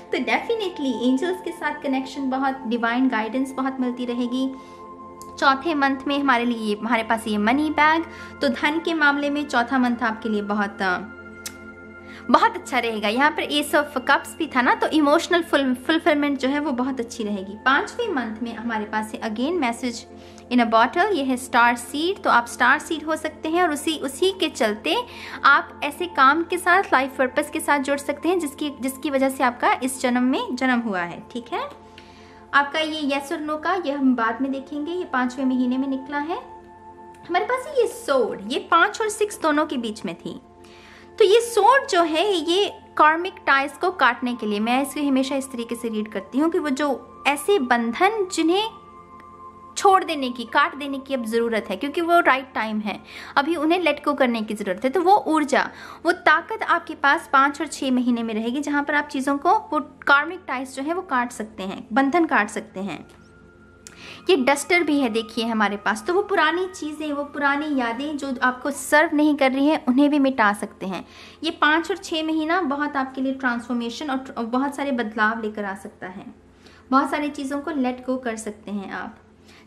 तो डेफिनेटली एंजल्स के साथ कनेक्शन, बहुत डिवाइन गाइडेंस बहुत मिलती रहेगी। चौथे मंथ में हमारे पास ये मनी बैग, तो धन के मामले में चौथा मंथ आपके लिए बहुत अच्छा रहेगा। यहाँ पर एस ऑफ कप्स भी था ना, तो इमोशनल फुलफिलमेंट जो है वो बहुत अच्छी रहेगी। 5वें मंथ में हमारे पास है again message in a bottle, ये है स्टार सीड। तो आप स्टार सीड हो सकते हैं, और उसी के चलते आप ऐसे काम के साथ, लाइफ पर्पस के साथ जुड़ सकते हैं जिसकी वजह से आपका इस जन्म में जन्म हुआ है। ठीक है, आपका ये यस और नो का ये हम बाद में देखेंगे। ये 5वें महीने में निकला है हमारे पास। ये सोर्ड, ये 5 और 6 दोनों के बीच में थी। तो ये सोर्ड जो है ये कार्मिक टाइज को काटने के लिए, मैं इसे हमेशा इस तरीके से रीड करती हूँ कि वो जो ऐसे बंधन जिन्हें छोड़ देने की, काट देने की अब ज़रूरत है, क्योंकि वो राइट टाइम है, अभी उन्हें लेट गो करने की ज़रूरत है। तो वो ऊर्जा, वो ताकत आपके पास 5 और 6 महीने में रहेगी, जहाँ पर आप चीज़ों को, वो कार्मिक टाइज जो है वो काट सकते हैं, बंधन काट सकते हैं। ये डस्टर भी है देखिए हमारे पास, तो वो पुरानी चीज़ें, वो पुरानी यादें जो आपको सर्व नहीं कर रही हैं, उन्हें भी मिटा सकते हैं। ये 5 और 6 महीना बहुत आपके लिए ट्रांसफॉर्मेशन और बहुत सारे बदलाव लेकर आ सकता है। बहुत सारी चीज़ों को लेट गो कर सकते हैं आप।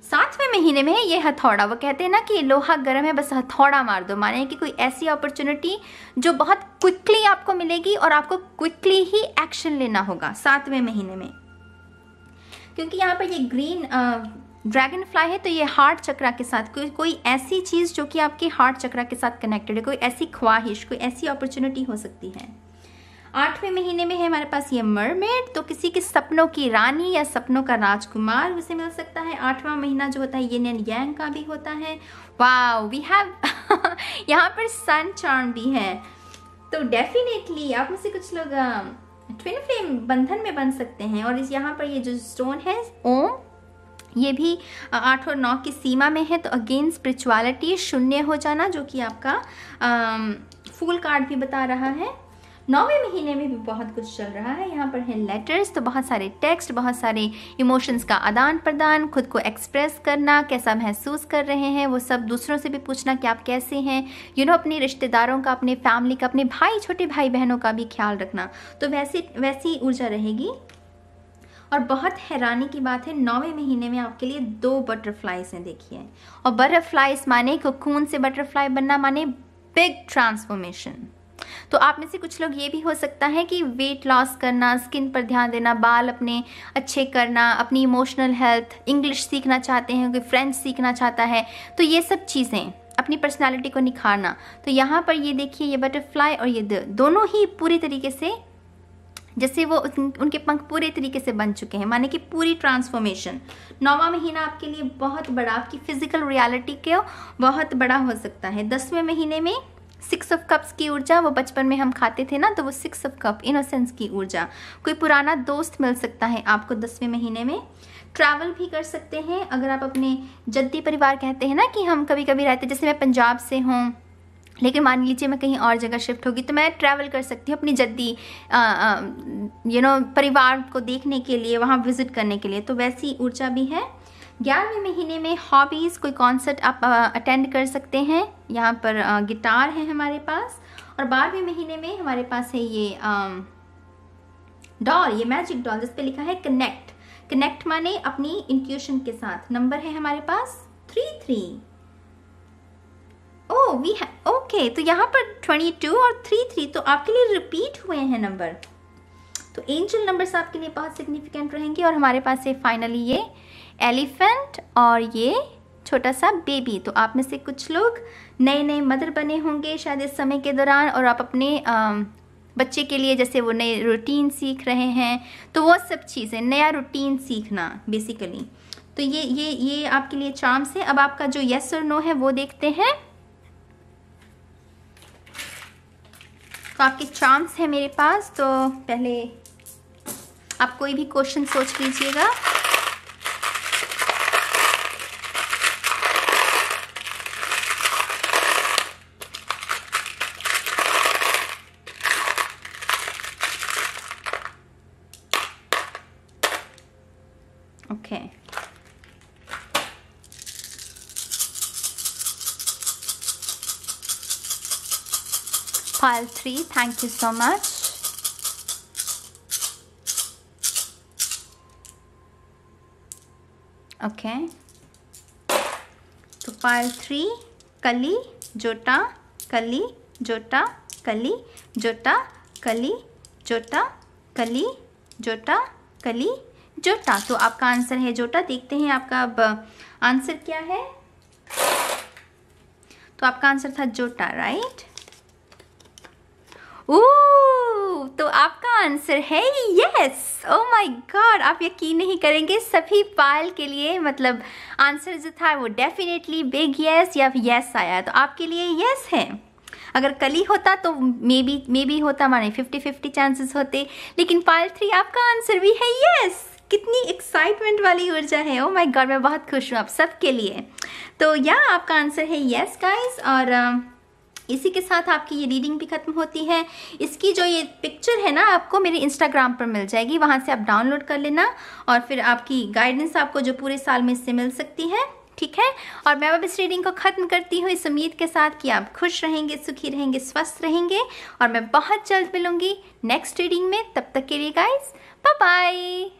7वें महीने में है ये हथौड़ा। वो कहते हैं ना कि लोहा गर्म है, बस हथौड़ा मार दो, माने कि कोई ऐसी अपॉर्चुनिटी जो बहुत क्विकली आपको मिलेगी और आपको क्विकली ही एक्शन लेना होगा 7वें महीने में। क्योंकि यहाँ पर ये ग्रीन ड्रैगन फ्लाई है, तो ये हार्ट चक्रा के साथ कोई ऐसी चीज़ जो कि आपके हार्ट चक्रा के साथ कनेक्टेड है, कोई ऐसी ख्वाहिश, कोई ऐसी अपॉर्चुनिटी हो सकती है। 8वें महीने में है हमारे पास ये मरमेड, तो किसी के सपनों की रानी या सपनों का राजकुमार उसे मिल सकता है। 8वां महीना जो होता है ये येन यांग का भी होता है। वाओ, वी हैव यहाँ पर सन चार्म भी है। तो डेफिनेटली आप में से कुछ लोग ट्विन फ्लेम बंधन में बन सकते हैं। और इस यहाँ पर ये जो स्टोन है ओम, ये भी 8 और 9 की सीमा में है। तो अगेन स्पिरिचुअलिटी, शून्य हो जाना, जो कि आपका फूल कार्ड भी बता रहा है। 9वें महीने में भी बहुत कुछ चल रहा है। यहाँ पर है लेटर्स, तो बहुत सारे टेक्स्ट, बहुत सारे इमोशंस का आदान प्रदान, खुद को एक्सप्रेस करना, कैसा महसूस कर रहे हैं वो सब, दूसरों से भी पूछना कि आप कैसे हैं, अपने रिश्तेदारों का, अपने फैमिली का, अपने भाई, छोटे भाई बहनों का भी ख्याल रखना। तो वैसी ऊर्जा रहेगी। और बहुत हैरानी की बात है, 9वें महीने में आपके लिए 2 बटरफ्लाइज हैं देखिए। और बटरफ्लाइज माने कोकून से बटरफ्लाई बनना, माने बिग ट्रांसफॉर्मेशन। तो आप में से कुछ लोग ये भी हो सकता है कि वेट लॉस करना, स्किन पर ध्यान देना, बाल अपने अच्छे करना, अपनी इमोशनल हेल्थ, इंग्लिश सीखना चाहते हैं, कोई फ्रेंच सीखना चाहता है, तो ये सब चीज़ें, अपनी पर्सनालिटी को निखारना। तो यहाँ पर ये देखिए, ये बटरफ्लाई और ये दोनों ही पूरी तरीके से, जैसे वो उनके पंख पूरे तरीके से बन चुके हैं, माने कि पूरी ट्रांसफॉर्मेशन। 9वां महीना आपके लिए बहुत बड़ा, आपकी फिजिकल रियलिटी के बहुत बड़ा हो सकता है। 10वें महीने में 6 ऑफ कप्स की ऊर्जा, वो बचपन में हम खाते थे ना, तो वो 6 ऑफ कप, इनोसेंस की ऊर्जा। कोई पुराना दोस्त मिल सकता है आपको 10वें महीने में। ट्रैवल भी कर सकते हैं, अगर आप अपने जद्दी परिवार, कहते हैं ना कि हम कभी कभी रहते, जैसे मैं पंजाब से हूँ, लेकिन मान लीजिए मैं कहीं और जगह शिफ्ट होगी, तो मैं ट्रैवल कर सकती हूँ अपनी जद्दी परिवार को देखने के लिए, वहाँ विजिट करने के लिए। तो वैसी ऊर्जा भी है। 11वें महीने में हॉबीज़, कोई कॉन्सर्ट आप अटेंड कर सकते हैं। यहाँ पर गिटार है हमारे पास। और 12वें महीने में हमारे पास है ये डॉल, ये मैजिक डॉल जिस पे लिखा है कनेक्ट। कनेक्ट माने अपनी इंट्यूशन के साथ। नंबर है हमारे पास 33। ओह वी ओके, तो यहाँ पर 22 और 33 तो आपके लिए रिपीट हुए हैं नंबर, तो एंजल नंबर्स आपके लिए बहुत सिग्निफिकेंट रहेंगे। और हमारे पास है फाइनली ये एलिफेंट और ये छोटा सा बेबी। तो आप में से कुछ लोग नए नए मदर बने होंगे शायद इस समय के दौरान, और आप अपने बच्चे के लिए जैसे वो नए रूटीन सीख रहे हैं, तो वो सब चीज़ें, नया रूटीन सीखना बेसिकली। तो ये आपके लिए चार्म्स है। अब आपका जो यस और नो है वो देखते हैं। तो आपके चार्म्स है मेरे पास, तो पहले आप कोई भी क्वेश्चन सोच लीजिएगा। Okay Pile 3, thank you so much. Okay तो Pile 3, कली जोटा कली जोटा कली जोटा कली जोटा कली जोटा कली जोटा। तो आपका आंसर है जोटा। देखते हैं आपका अब आंसर क्या है। तो आपका आंसर था जोटा, राइट। तो आपका आंसर है यस। ओ माय गॉड, आप यकीन नहीं करेंगे, सभी पायल के लिए मतलब आंसर जो था वो डेफिनेटली बिग यस या यस आया। तो आपके लिए यस है। अगर कली होता तो मे बी होता, माने 50-50 चांसेस होते, लेकिन पायल 3 आपका आंसर भी है यस। कितनी एक्साइटमेंट वाली ऊर्जा है। ओ माय गॉड, मैं बहुत खुश हूँ आप सबके लिए। तो आपका आंसर है यस गाइस। और इसी के साथ आपकी ये रीडिंग भी खत्म होती है। इसकी जो ये पिक्चर है ना, आपको मेरे इंस्टाग्राम पर मिल जाएगी, वहाँ से आप डाउनलोड कर लेना, और फिर आपकी गाइडेंस आपको जो पूरे साल में इससे मिल सकती है, ठीक है। और मैं अब इस रीडिंग को ख़त्म करती हूँ इस उम्मीद के साथ कि आप खुश रहेंगे, सुखी रहेंगे, स्वस्थ रहेंगे, और मैं बहुत जल्द मिलूंगी नेक्स्ट रीडिंग में। तब तक के लिए गाइस बाय बाय।